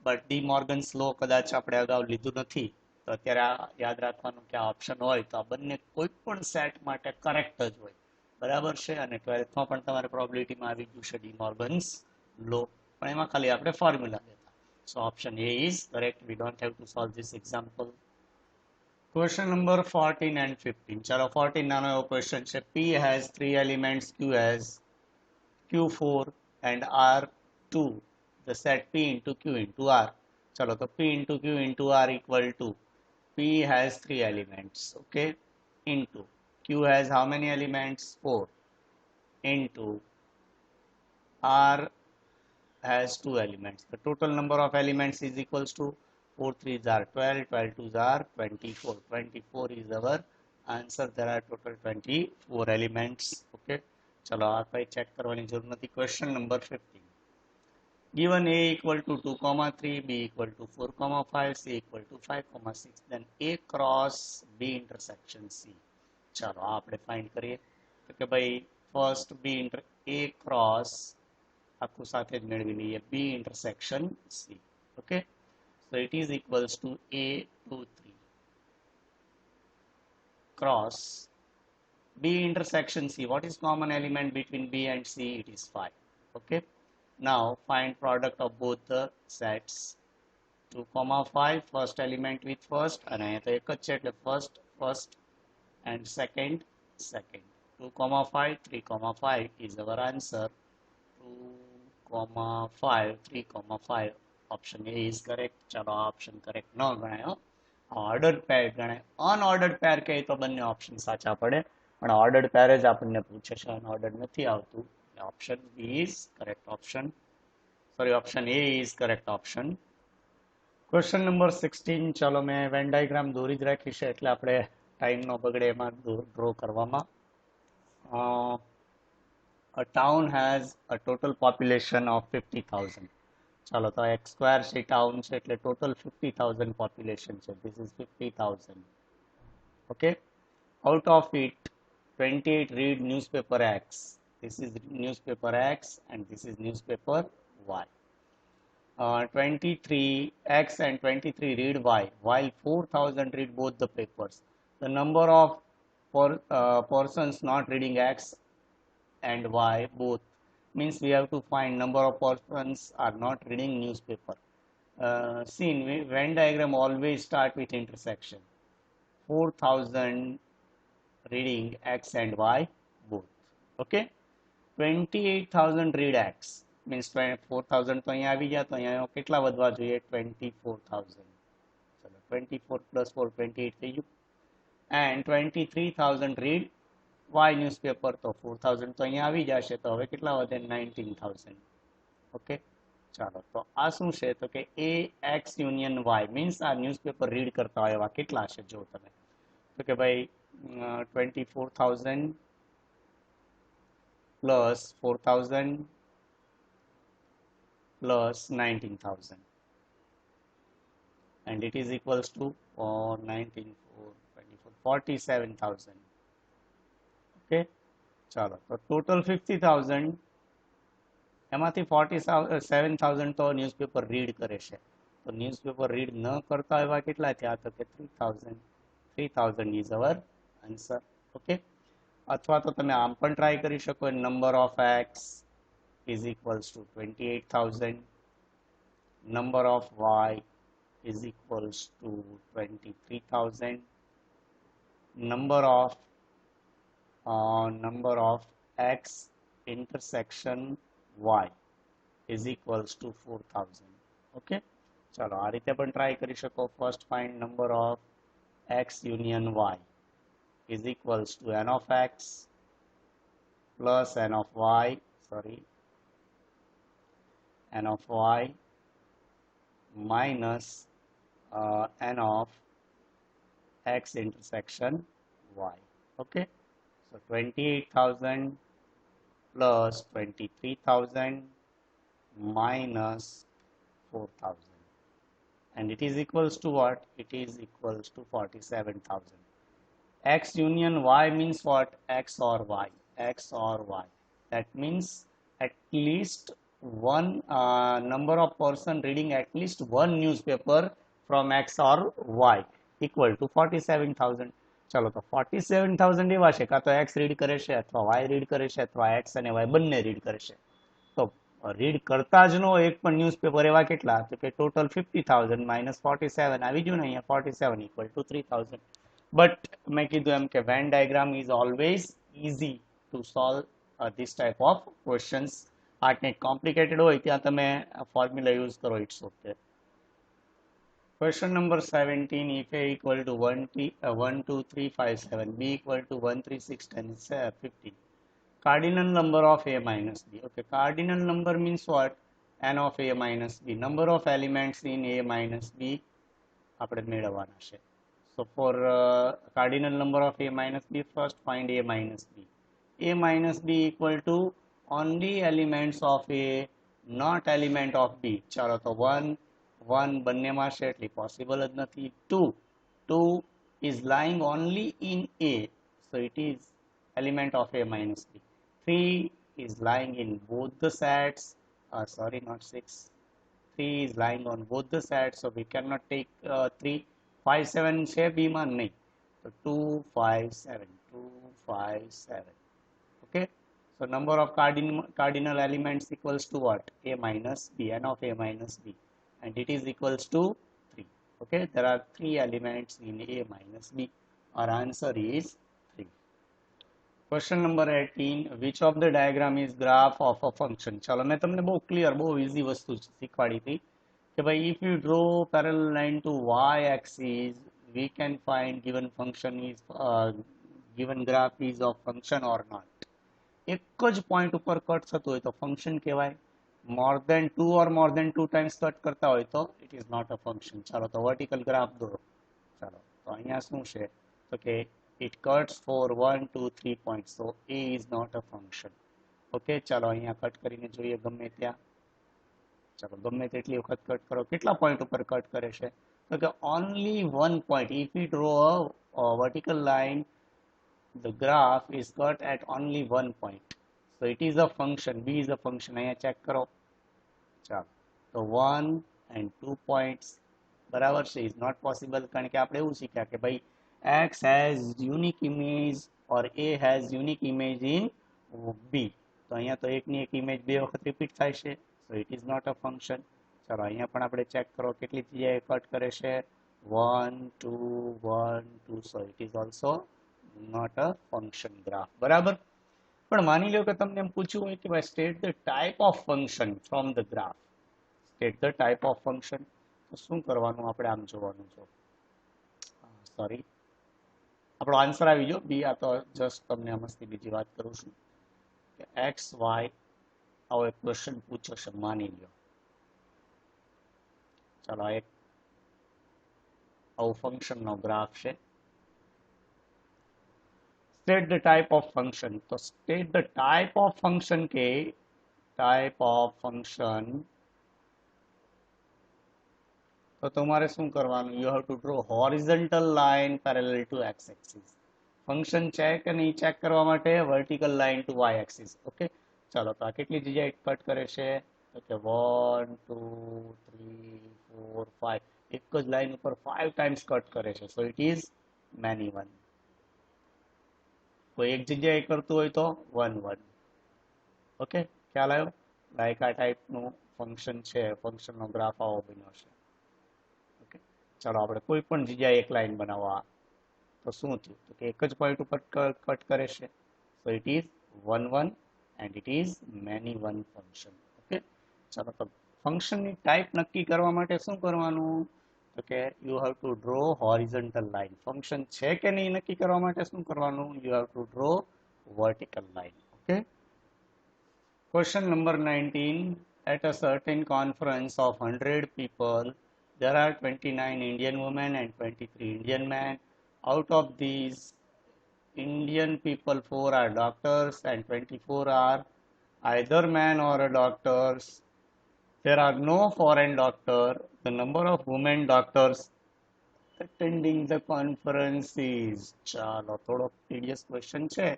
બટ ડી મોર્ગન્સ લો કદાચ આપણે અગાઉ લીધું નથી, તો અત્યારે આ યાદ રાખવાનું કે આ ઓપ્શન હોય તો આ બંને કોઈ પણ સેટ માટે કરેક્ટ જ હોય, બરાબર છે. અને 12thમાં પણ તમારે પ્રોબેબિલિટીમાં આવી ગયું છે ડી મોર્ગન્સ લો, પણ એમાં ખાલી આપણે ફોર્મ્યુલા લેતા. So option A is correct. We don't have to solve this example. Question number 14 and 15. Chalo, 14 નાનો એવો question છે. P has 3 elements, Q has Q4 and R2. The set P into Q into R. Chalo, તો P into Q into R equal to P has 3 elements. Okay. Into Q has how many elements? 4. Into R has 2 elements. The total number of elements is equals to 4 3s are 12, 12 2s are 24. 24 is our answer. There are total 24 elements. Okay. ચલો, આ કઈ check કરવાની જરૂર નથી. Question number 15. Given A equal to 2 comma 3, B equal to 4 comma 5, C equal to 5 comma 6, then A cross B intersection C. ચાલો આપણે find કરીએ તો કે ભાઈ ફર્સ્ટ A cross આખું સાથે જ મેળવી લઈએ B intersection C. Okay, so it is equals to A 2 3 cross B intersection C. What is common element between B and C? It is 5. Okay, now find product of both the sets. 2 comma 5 first element with first અને અહીંયા તો એક જ છે એટલે first and second 2 comma 5 3 comma 5 is our answer. 2 comma 5 3 comma 5 option A is correct. ચાલો આ option correct ન ગણાય, ordered pair ગણાય. unordered pair કહે તો બંને option સાચા પડે, પણ ordered pair જ આપણને પૂછે છે, unordered નથી આવતું. option B is correct option. Sorry, option A is correct option. Question number 16. ચાલો મેં વેન ડાયાગ્રામ દોરી જ રાખી છે એટલે આપણે ટાઈમ નો બગડે એમાં ડ્રો કરવામાં. A town has a total population of 50,000. ચાલો તો x સ્ક્વેર છે ટાઉન છે એટલે ટોટલ 50,000 population છે. This is 50,000. Okay, out of it 28 read newspaper X. This is newspaper X and this is newspaper Y. 23 X and 23 read Y, while 4,000 read both the papers. The number of persons not reading X and Y both means we have to find number of persons are not reading newspaper. See, in Venn diagram always start with intersection. 4,000 reading X and Y both. Okay, 28,000 read X means 4,000 તો અહીંયા આવી ગયા, તો અહીંયા કેટલા વધવા જોઈએ? 24,000. ચલો 24 plus 4 28 થઈ ગયું. and 23,000 read Y newspaper, તો 4,000 તો અહીંયા આવી જશે, તો હવે કેટલા વધે? 19,000. ઓકે, ચાલો તો આ શું છે તો કે A X union Y means આ ન્યૂઝપેપર રીડ કરતા હોય એવા કેટલા છે જો તમે, તો કે ભાઈ 24,000 plus 4,000 plus 19,000 and it is equals to 47,000. Okay, ચાલો તો ટોટલ 50,000 એમાંથી 47,000 તો ન્યૂઝપેપર રીડ કરે છે, તો ન્યૂઝપેપર રીડ ન કરતા એવા કેટલા થયા? તો કે 3,000 is our answer. ઓકે, અથવા તો તમે આમ પણ ટ્રાય કરી શકો, number of x is equals to 28,000, number of Y is equals to 23,000, number of X intersection Y is equals to 4,000. Okay, ચાલો આ રીતે પણ ટ્રાય કરી શકો. First find number of X union Y is equals to n of X plus n of Y, n of Y minus n of X intersection Y. Okay, so 28,000 plus 23,000 minus 4,000 and it is equals to what? It is equals to 47,000. X union Y means what? X or Y. X or Y. That means at least one number of person reading at least one newspaper from X or Y equal to 47,000. ચાલો તો 47,000 એવા છે, કાં તો X read કરે છે અથવા Y read કરે છે અથવા X અને Y બંને રીડ કરે છે. તો રીડ કરતા જ નો એક પણ ન્યૂઝપેપર એવા કેટલા? તો કે ટોટલ 50,000 minus 47 આવી ગયું ને અહીંયા, 47 equal to 3,000. બટ મેં કીધું એમ કે Venn diagram is always easy to solve this type of questions. આટને કોમ્પ્લિકેટેડ હોય ત્યાં તમે ફોર્મ્યુલા યુઝ કરો, it's okay. Question number 17. If A equal to 1, 2, 3, 5, 7, B equal to 1, 3, 6, 10, 15. Cardinal number of A minus B. Okay, cardinal number means what? N of A minus B. Number of elements in A minus B આપણે મેળવવાના છે. So for cardinal number of A minus B, first find A minus B. A minus B equal to only elements of A not element of B. ચાલો તો 1 બંનેમાં છે એટલે possible જ નથી. 2 is lying only in A, so it is element of A minus B. 3 is lying in both the sets, sorry, not 6. 3 is lying on both the sides, so we cannot take 3. 5 7 છે b માં નહીં, so 2 5 7 2 5 7. Okay, so number of cardinal elements equals to what? A minus B, n of A minus B, and it is equals to 3. Okay, there are 3 elements in A minus B. Our answer is 3. Question number 18, which of the diagram is graph of a function? ચલો મેં તમને બહુ clear, બહુ easy વસ્તુ શીખવાડી હતી કે ભાઈ if you draw parallel line to y axis, we can find given function is given graph is of function or not. એક જ પોઈન્ટ ઉપર કટ થતું હોય તો ફંક્શન કહેવાય. મોર દેન 2 or more than 2 times cut કરતા હોય તો it is not a function. ચાલો તો વર્ટિકલ ગ્રાફ દોરો. ચાલો તો અહીંયા શું છે તો કે it cuts for 1 2 3 points, so A is not a function. Okay, ચાલો અહીંયા કટ કરીને જોઈએ ગમે ત્યાં. ચાલો ગમે તેટલી વખત કટ કરો, કેટલા પોઈન્ટ ઉપર કટ કરે છે તો કે only one point. If we draw a vertical line, the graph is cut at only one point, so it is a function. B is a function. અહીંયા ચેક કરો. ચાલો તો 1 and 2 points બરાબર છે is not possible, કારણ કે આપણે એવું શીખ્યા કે ભાઈ X has unique image or A has unique image in B. તો અહીંયા તો એકની એક ઇમેજ બે વખત રિપીટ થાય છે, so it is not a function. ચાલો અહીંયા પણ આપણે ચેક કરો કેટલી જગ્યાએ કટ કરે છે 1 2 1 2, so it is also not a function graph. બરાબર. પણ માની લો કે તમને એમ પૂછ્યું હોય કે ભાઈ state the type of function from the graph. State the type of function. તો શું કરવાનું આપણે આમ જોવાનું છે. સોરી, આપણો આન્સર આવી ગયો બી. આ તો જસ્ટ તમને મસ્તી બીજી વાત કરું છું કે એક્સ વાય આવો એક ક્વેશ્ચન પૂછ્યો છે માની લો. ચાલો એક આવું ફંક્શનનો ગ્રાફ છે. state the type of function. તો state the type of function કે type of function, તો તમારે શું કરવાનું? you have to draw horizontal line parallel to x axis. Function છે કે નહીં ચેક કરવા માટે vertical line to y axis. Okay, ચાલો તો આ કેટલી જગ્યાએ કટ કરે છે તો કે 1 2 3 4 5, એક જ લાઈન ઉપર 5 ટાઈમ્સ કટ કરે છે, સો ઇટ ઇઝ મેની વન. કોઈ એક જગ્યાએ કરતું હોય તો 1 1. ઓકે, ખ્યાલ આવ્યો? લાઈક આ ટાઈપનું ફંક્શન છે, ફંક્શનનો ગ્રાફ આવો બન્યો છે. ઓકે, ચાલો આપણે કોઈ પણ જગ્યાએ એક લાઈન બનાવવા તો શું થયું તો કે એક જ પોઈન્ટ ઉપર કટ કરે છે, સો it is 1 1 and it is many one function. Okay, ચાલો તો ફંક્શનની ટાઈપ નક્કી કરવા માટે શું કરવાનું તો કે you have to draw horizontal line. Function છે કે નહીં નક્કી કરવા માટે શું કરવાનું? You have to draw vertical line. Okay, question number 19, at a certain conference of 100 people there are 29 Indian women and 23 Indian men. Out of these Indian people, 4 are doctors and 24 are either men or doctors. There are no foreign doctors. The number of women doctors attending the conference is. ચાલો થોડો tedious question છે,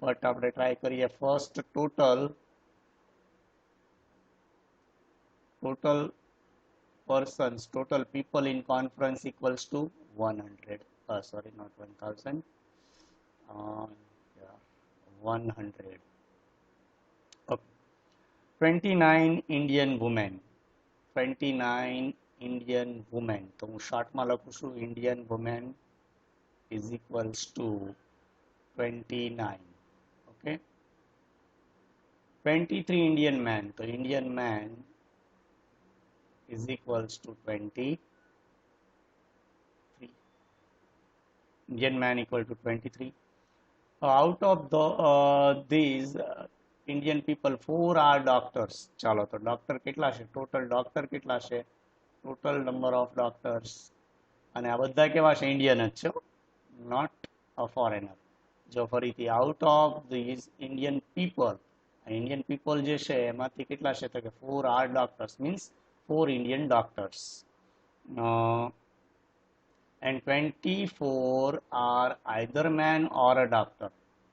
but આપણે try કરીએ. First total persons, total people in conference equals to 100. Sorry, not 1000. 100. Okay. 29 Indian women. 29 Indian women. તો હું શોર્ટમાં લખું છું Indian women is equals to 29. Okay. 23 Indian men. તો Indian man is equals to 23. Indian man equal to 23. Out of these Indian people, 4 are doctors. ચાલો તો doctor કેટલા છે? Total doctor કેટલા છે? ટોટલ નંબર ઓફ ડોક્ટર્સ, અને આ બધા કેવા છે? ઇન્ડિયન જ છે, નોટ અ ફોરેનર. જો ફરીથી out of these Indian people Indian people જે છે એમાંથી કેટલા છે તો કે 4 are doctors means 4 Indian doctors and 24 are either man or a doctor.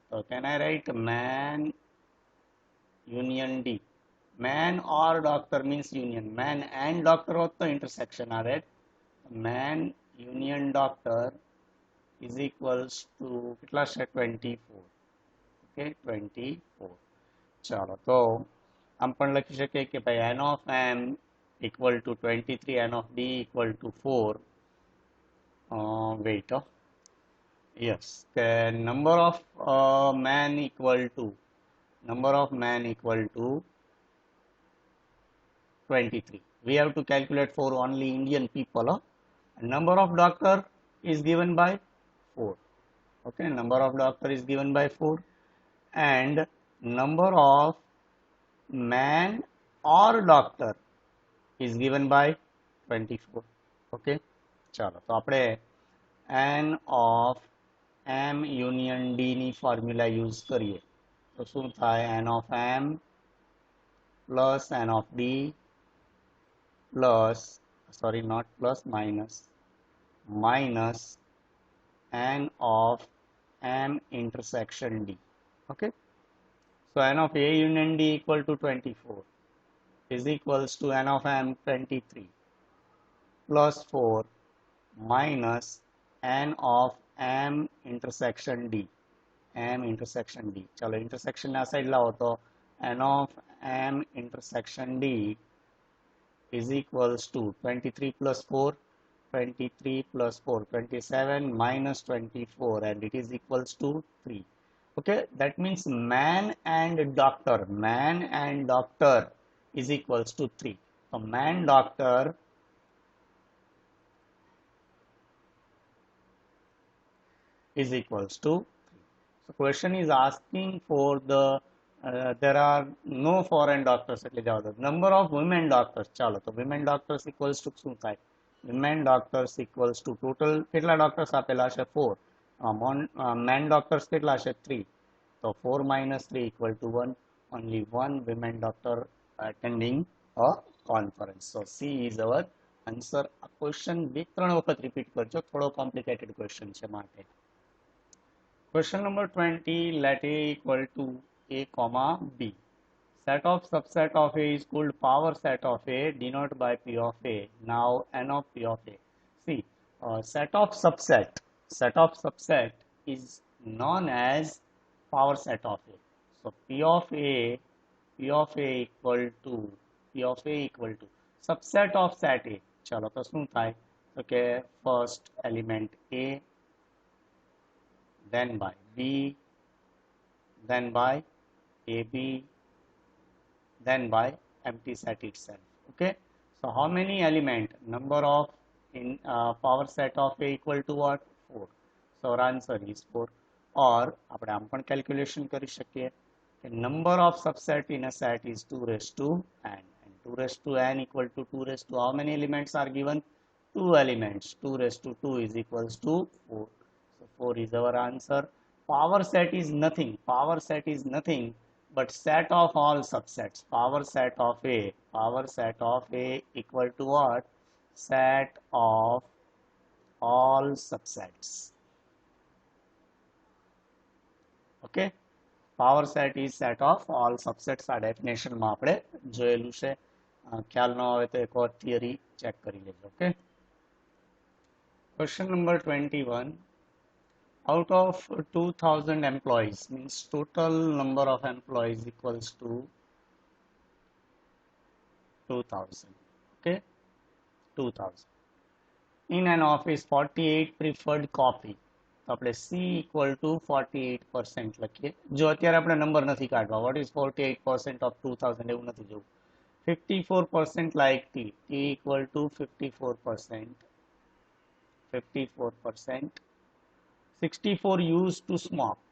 So can I write man union D? Man or doctor means union. Man and doctor also intersection are it. Man union doctor is equals to કેટલા છે 24. Okay, 24. ચાલો તો આમ પણ લખી શકીએ કે ભાઈ n of m equal to 23, n of d equal to 4. Wait. Yes, the number of man equal to 23. We have to calculate for only Indian people. Number of doctor is given by 4. Okay, number of doctor is given by 4, and number of man or doctor is given by 24. Okay, ચાલો તો આપણે n of m union d ની formula use કરીએ તો શું થાય n of m plus n of d plus sorry not plus minus n of m intersection d. Okay, so n of a union d equal to 24 is equals to n of m 23 plus 4 minus n of m intersection d. चलो intersection ना side लाओ तो n of m intersection d is equals to 23 plus 4, 23 plus 4, 27 minus 24, and it is equals to 3. Okay, that means man and doctor is equals to 3. So man doctor is equals to 3. So question is asking for the there are no foreign doctors એટલે જાવ તો number of women doctors. ચાલો તો women doctors equals to શું થાય women doctors equals to total કેટલા doctors આપેલા છે 4, man doctors કેટલા છે 3, so 4 minus 3 equal to 1. Only one women doctor attending a conference. So C is our answer. આ question 2-3 વખત repeat કરજો, થોડો complicated question છે માટે. Question number 20, let A equal to A comma B. Set of subset of A is called power set of A denoted by P of A. Now N of P of A. See, set of subset is known as power set of A. So P of A equal to subset of set A. चलो तो શું થાય તો કે first element A, then by B, then by AB, then by empty set itself. Okay, so how many element? Number of in power set of A equal to what? 4. So our answer is 4. Or આપણે આમ પણ calculation કરી શકીએ કે number of subset in a set is 2 raised to n, and 2 raised to n equal to 2 raised to how many elements are given? 2 elements. 2 raised to 2 is equals to 4. So 4 is our answer. Power set is nothing but set of all subsets. Power set of A equal to what? Set of all subsets. Okay, power set is set of all subsets. આ definition માં આપણે જોયેલું છે, ખ્યાલ ન આવે તો એક વાર theory check કરી લેજો. Okay, question number 21. Out of 2000 employees, means total number of employees equals to 2000. Okay, 2000. In an office 48 preferred coffee. તો આપણે C equal to 48% લખીએ. જો અત્યારે આપણે નંબર નથી કાઢવા, what is 48% of 2000 એવું નથી જોવું. 54% like T equal to 54%. 64 used to smoke.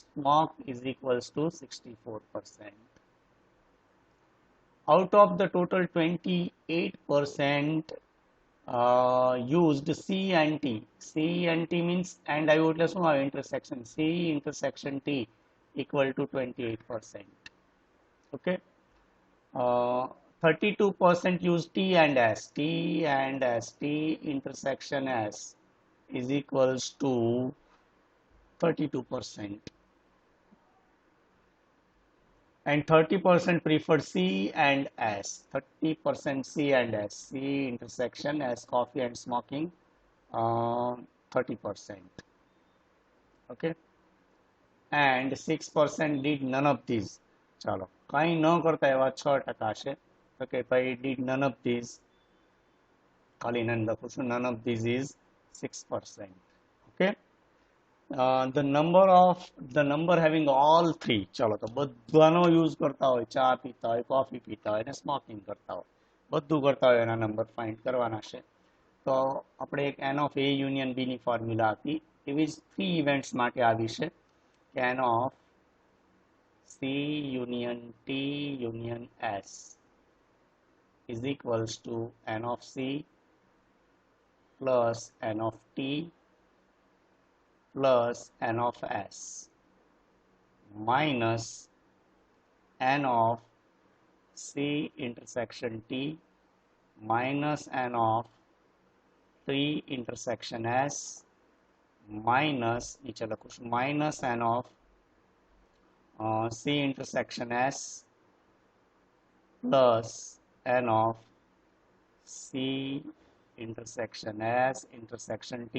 Smoke is equals to 64%. Out of the total 28% used C and T. C and T means and I would less intersection. C intersection T equal to 28%. Okay. 32% use T and S. T and S. T intersection S is equals to 32%. And 30% preferred C and S. 30% C and S. C intersection S, coffee and smoking, 30%. Okay. And 6% did none of these. ચાલો કંઈ ન કરતા એવા 6% છે. તો કે ભાઈ did none of these. ખાલી નન લખું છું. None of these is 6%. Okay. The number having all three. ચાલો તો બધાનો યુઝ કરતા હોય, ચા પીતા હોય, કોફી પીતા હોય અને સ્મોકિંગ કરતા હોય, બધું કરતા હોય એના નંબર ફાઇન્ડ કરવાના છે. તો આપણે એક n of A union B ની ફોર્મ્યુલા આપી એવી જ 3 ઇવેન્ટ્સ માટે આવી છે કે n of C union T union S is equals to n of C plus n of T plus n of S minus n of C intersection T minus n of 3 intersection S minus minus n of C intersection S plus n of C intersection S intersection T.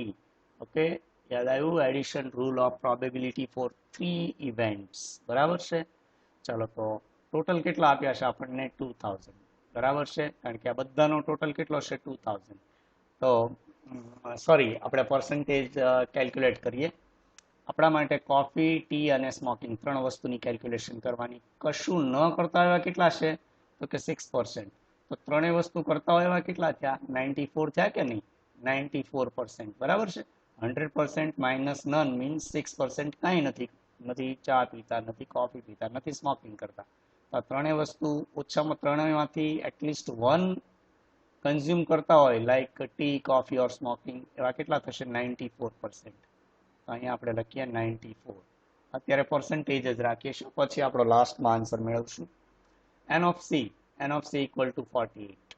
Okay. યાદ આવ્યું? Addition rule of probability for 3 events. બરાબર છે. ચાલો તો total કેટલા આપ્યા છે આપણને? 2000. બરાબર છે. કારણ કે આ બધાનો ટોટલ કેટલો છે? 2000. તો સોરી, આપણે પર્સન્ટેજ કેલ્ક્યુલેટ કરીએ. આપણા માટે કોફી, ટી અને સ્મોકિંગ 3 વસ્તુની કેલ્ક્યુલેશન કરવાની. કશું ન કરતા એવા કેટલા છે? તો કે 6%. તો 3 વસ્તુ કરતા હોય એવા કેટલા થયા? 94 થયા કે નહીં? 94%. બરાબર છે. 100% minus none means 6% કાંઈ નથી ચા પીતા, નથી કોફી પીતા, નથી સ્મોકિંગ કરતા. તો આ 3 વસ્તુ ઓછામાં 3માંથી એટલીસ્ટ 1 કન્ઝ્યુમ કરતા હોય, લાઈક ટી, કોફી ઓર સ્મોકિંગ, એવા કેટલા થશે? 94%. તો અહીંયા આપણે લખીએ 94. અત્યારે પર્સન્ટેજ જ રાખીશું, પછી આપણો લાસ્ટમાં answer મેળવશું. n of C equal to 48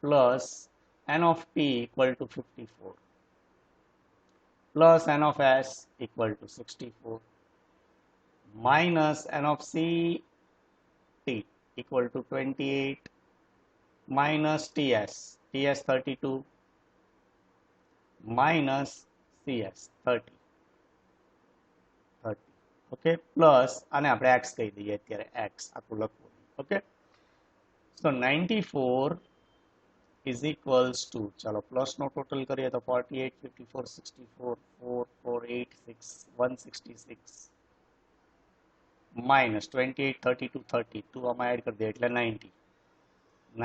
plus n of T equal to 54 plus n of S equal to 64 minus n of C T equal to 28 minus TS 32 minus CS 30. Okay, plus અને આપણે x કહી દઈએ અત્યારે, x આખું લખવું. Okay, so 94 is equals to, ચાલો plus નો total કરીએ તો 48, 54, 64, 4, 4, 8, 6, 166 minus 28, 32, 32 આમાં એડ કરી દઈએ એટલે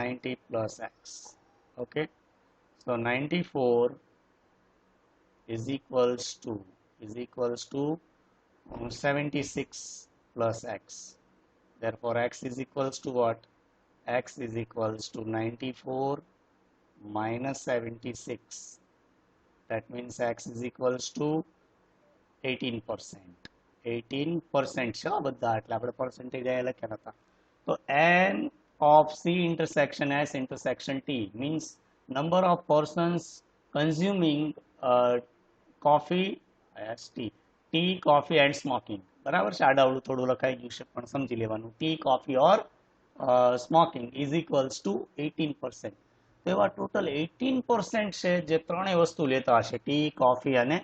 90 plus x. Okay, so 94 is equals to 76 plus x. Therefore x is equals to what? X is equals to 94 minus 76. That means x is equals to 18%. 18% છે બધા, એટલે આપણે પર્સન્ટેજ અહીંયા લખ્યા નતા. તો n of C intersection S intersection T means number of persons consuming coffee, tea, coffee and smoking. બરાબર છે. આડાવડું થોડું લખાઈ ગયું છે પણ સમજી લેવાનું. T, coffee or smoking is equals to 18%. તો એવા ટોટલ 18% છે જે 3 વસ્તુ લેતા હશે, ટી, કોફી અને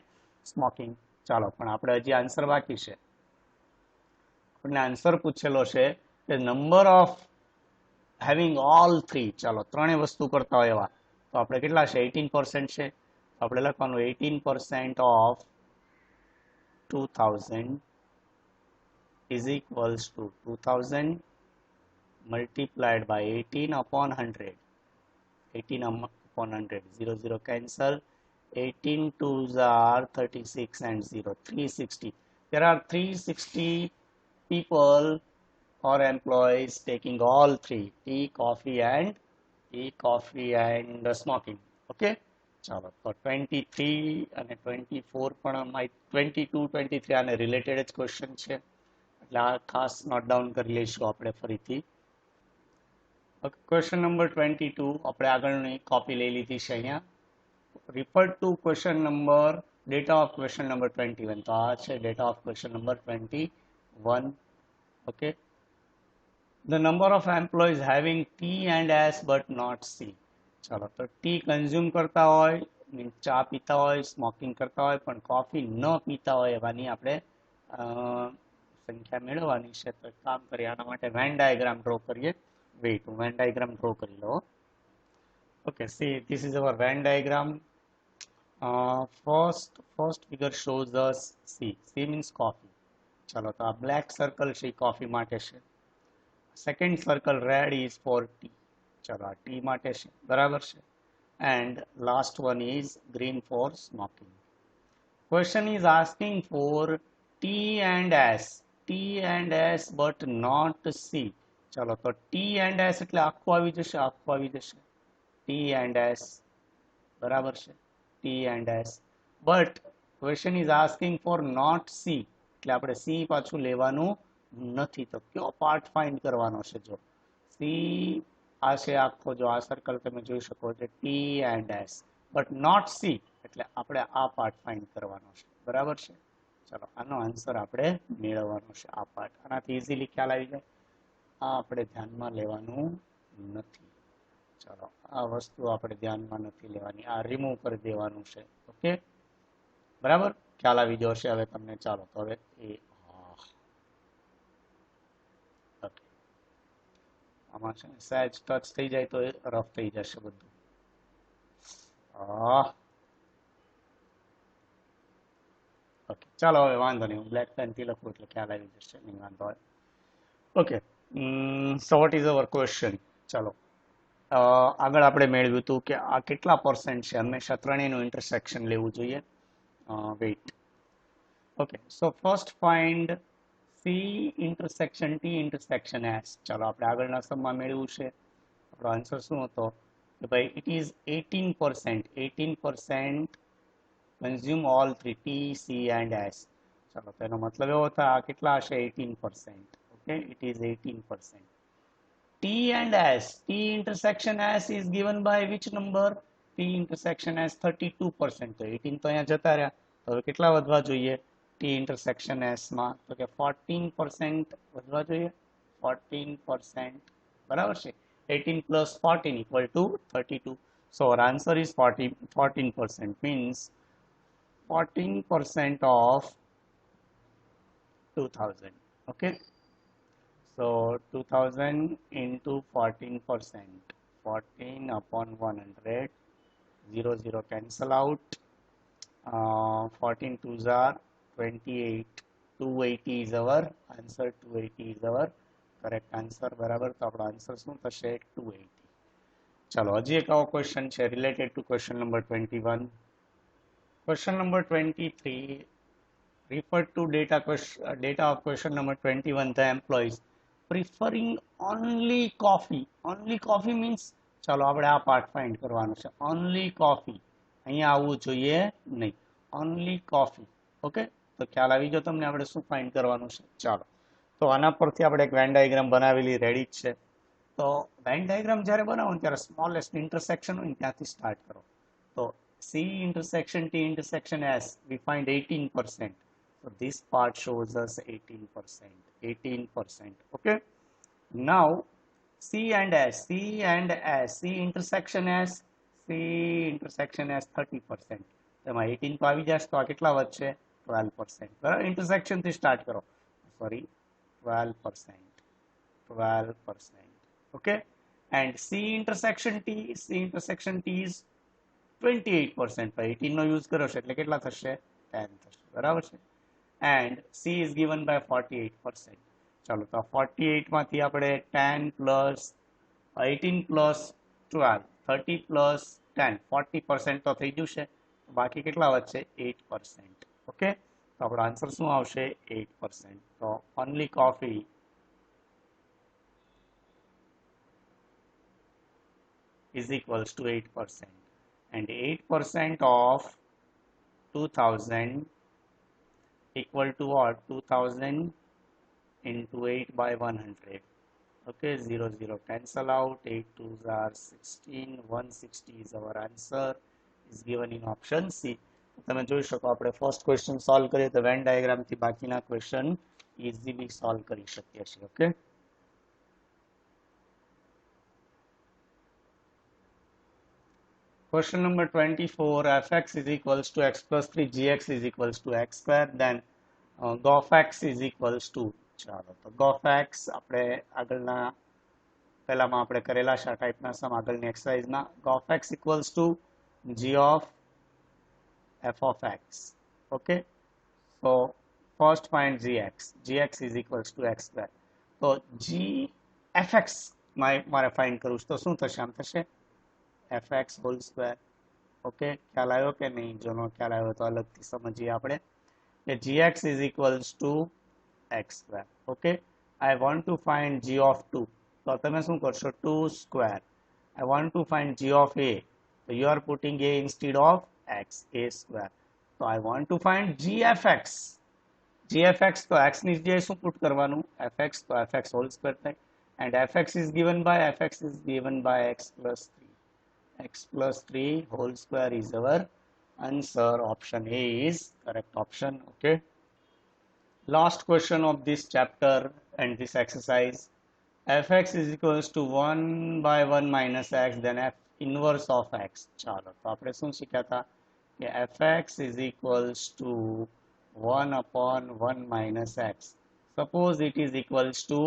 સ્મોકિંગ. ચાલો, પણ આપણે હજી આન્સર બાકી છે. આપણને આન્સર પૂછેલો છે કે નંબર ઓફ હેવિંગ ઓલ 3. ચાલો 3 વસ્તુ કરતા હોય એવા, તો આપણે કેટલા છે? 18% છે. તો આપણે લખવાનું 18% of 2000 is equals to 2000 multiplied by 18 upon 100. 18 upon 100, 0 0 cancel. 18 2s are 36 and 0 360. There are 360 people or employees taking all 3, tea, coffee and smoking. Okay, ચાલો તો 23 અને 24 પણ 22 23 આને રિલેટેડ જ ક્વેશ્ચન છે, એટલે આ ખાસ નોટ ડાઉન કરી લઈશું આપણે ફરીથી. ઓકે, ક્વેશ્ચન નંબર 22 આપણે આગળની કોપી લઈ લીધી છે અહીંયા. refer to question number data of question number 21. તો આ છે data of question number 21. okay, the number of employees having T and S but not C. ચાલો, તો ટી કન્ઝ્યુમ કરતા હોય, ચા પીતા હોય, સ્મોકિંગ કરતા હોય, પણ કોફી ન પીતા હોય એવાની આપણે સંખ્યા મેળવવાની છે. તો કામ કરીએ, આના માટે વેન ડાયાગ્રામ ડ્રો કરીએ. વેઇટ, હું વેન ડાયાગ્રામ ડ્રો કરી લો. Okay, see this is our Venn diagram. first figure shows us C. C means coffee. ચલો, તો આ બ્લેક સર્કલ છે એ કોફી માટે છે. Second circle red is for T. ચલો, આ ટી માટે છે, બરાબર છે. And last one is green for smoking. Question is asking for T and S. T and S but not C. ચલો, તો ટી એન્ડ એસ એટલે આખું આવી જશે, આખું આવી જશે. ટી એન્ડ એસ, બરાબર છે, T and S. But question is asking for not C, એટલે આપણે સી પાછું લેવાનું નથી. તો કયો પાર્ટ ફાઇન્ડ કરવાનો છે? જો સી આ છે આખો, જો આ સર્કલ તમે જોઈ શકો છો, T and S but not C, એટલે આપણે આ પાર્ટ ફાઇન્ડ કરવાનો છે, બરાબર છે. ચલો, આનો આન્સર આપણે મેળવવાનો છે, આ પાર્ટ. આનાથી ઇઝીલી ખ્યાલ આવી જાય. આ આપણે ધ્યાનમાં લેવાનું નથી. ચલો, આ વસ્તુ આપણે ધ્યાનમાં નથી લેવાની, આ રિમૂવ કરી દેવાનું છે. ઓકે, બરાબર, ખ્યાલ આવી ગયો છે હવે તમને. ચાલો, તો હવે ઓકે, આમાં છે ને સહેજ ટચ થઈ જાય તો રફ થઈ જશે બધું. ઓકે, ચાલો, હવે વાંધો નહીં, હું બ્લેક પેનથી લખું એટલે ખ્યાલ આવી જશે, નહીં વાંધો હોય. Okay, so what is our question? ચાલો, આગળ આપણે મેળવ્યું હતું કે આ કેટલા પર્સન્ટ છે. હંમેશા ત્રણેયનું ઇન્ટરસેક્શન લેવું જોઈએ. Wait. Okay, so first find C intersection T intersection S. ચાલો, આપણે આગળના સમમાં મેળવ્યું છે. આપણો આન્સર શું હતો કે ભાઈ it is 18%. 18% consume all three, T, C and S. ચાલો, તો એનો મતલબ એવો થાય આ કેટલા હશે? 18%. Okay, it is 18%. T and S. T intersection S is given by which number? T intersection S 32%. તો 18 તો અહીંયા જતા રહ્યા, તો હવે કેટલા વધવા જોઈએ T intersection S માં? તો કે 14% વધવા જોઈએ. 14%, બરાબર છે. 18 plus 14 equal to 32. So our answer is 14%, means 14% of 2000. Okay. So 2000 into 14%, 14 upon 100, 0 cancel out. 14 twos are 28. 280 is our answer. 280 is our correct answer. બરાબર, તો આપણો આન્સર શું થશે? 280. ચાલો, હજી એક આવો ક્વેશ્ચન છે related to question number 21. Question number 23 refer to data of question number 21. The employees preferring only coffee. Only coffee means, ચાલો આપણે આ પાર્ટ ફાઇન્ડ કરવાનો છે. only coffee અહીંયા આવવું જોઈએ નહીં. only coffee. ઓકે, તો ખ્યાલ આવી ગયો તમને આપણે શું ફાઇન્ડ કરવાનું છે. ચાલો, તો આના પરથી આપણે એક વેન ડાયાગ્રામ બનાવેલી રેડી જ છે. તો વેન ડાયાગ્રામ જ્યારે બનાવો ને ત્યારે સ્મોલેસ્ટ ઇન્ટરસેક્શન હોય ને ત્યાંથી સ્ટાર્ટ કરો. તો C intersection T intersection S, we find 18%. So this part shows us 18%. 18%. Okay. Now C and S. C and S. C intersection S. C intersection S 30%. તેમાં 18 તો આવી જશે, તો આ કેટલા વધશે? 12%. બરાબર, ઇન્ટરસેક્શન થી સ્ટાર્ટ કરો. Sorry, 12%. 12%. Okay. And C intersection T. C intersection T is 28%. 18 નો યુઝ કર્યો છે એટલે કેટલા થશે? 10 થશે, બરાબર છે. And C is given by 48%. ચાલો, તો 48 માંથી આપણે 10 પ્લસ 18 પ્લસ 12, 30 પ્લસ 10, 40% તો થઈ જશે. બાકી કેટલા વધશે? 8%. ઓકે, તો આપણો આન્સર શું આવશે? 8%. તો only coffee is equals to 8%. And 8% of 2000 equal to what? 2000 into 8 by 100. Okay, 0 0 cancel out, 8 2s are 16, 160 is our answer, is given in option C. તમે જોઈ શકો આપણે ફર્સ્ટ ક્વેશ્ચન સોલ્વ કરીએ તો વેન ડાયાગ્રામથી બાકીના ક્વેશ્ચન ઇઝીલી સોલ્વ કરી શકીએ છીએ. Okay, question number 24, fx is equals to x plus 3, gx is equals to x square, then gof x is equals to, ચાલો તો gof x આપણે આગળના પહેલામાં આપણે કરેલા છે આ ટાઈપના સમ આગળની એક્સરસાઇઝમાં. gof x equals to g of f of x. Okay, so first find gx is equals to x square. તો g fx મારે ફાઇન્ડ કરવું છે તો શું થશે? આમ થશે fx હોલ સ્ક્વેર. ઓકે, ખ્યાલ આવ્યો કે નહીં? જો નો ખ્યાલ આવ્યો તો અલગથી સમજીએ આપણે કે gx is equals to x square. Okay, I want to find g of 2. તો તમે શું કરશો? 2 square. I want to find g of a. So you are putting a instead of x, a square. So I want to find gfx. gfx તો x ની જગ્યાએ શું put કરવાનું? fx, તો fx whole square થાય. And fx is given by x plus 3. x plus 3 whole square is our answer. Option A is correct option. Okay, last question of this chapter and this exercise. fx is equals to 1 by 1 minus x, then f inverse of x. ચાલો તો આપણે શું શીખ્યા હતા કે fx is equals to 1 upon 1 minus x. Suppose it is equals to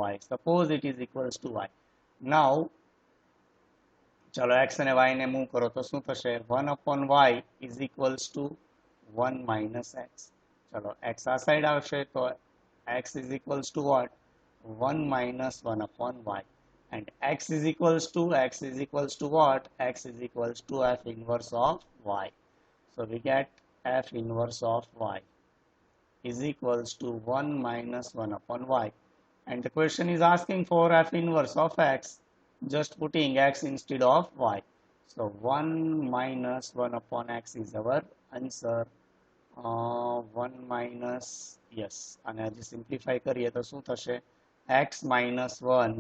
y. Suppose it is equals to y. Now ચાલો x અને y ને મૂવ કરો તો શું થશે? 1 upon y is equals to 1 minus x. ચાલો x આ side આવશે તો x is equals to what? 1 minus 1 upon y. And x is equals to what? X is equals to f inverse of y. So we get f inverse of y is equals to 1 minus 1 upon y. And the question is asking for f inverse of x, just putting x instead of y. So 1 minus 1 upon x is our answer. 1 minus, yes, અને હજી simplify કરીએ તો શું થશે? x minus 1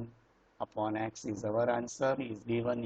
upon x is our answer, is given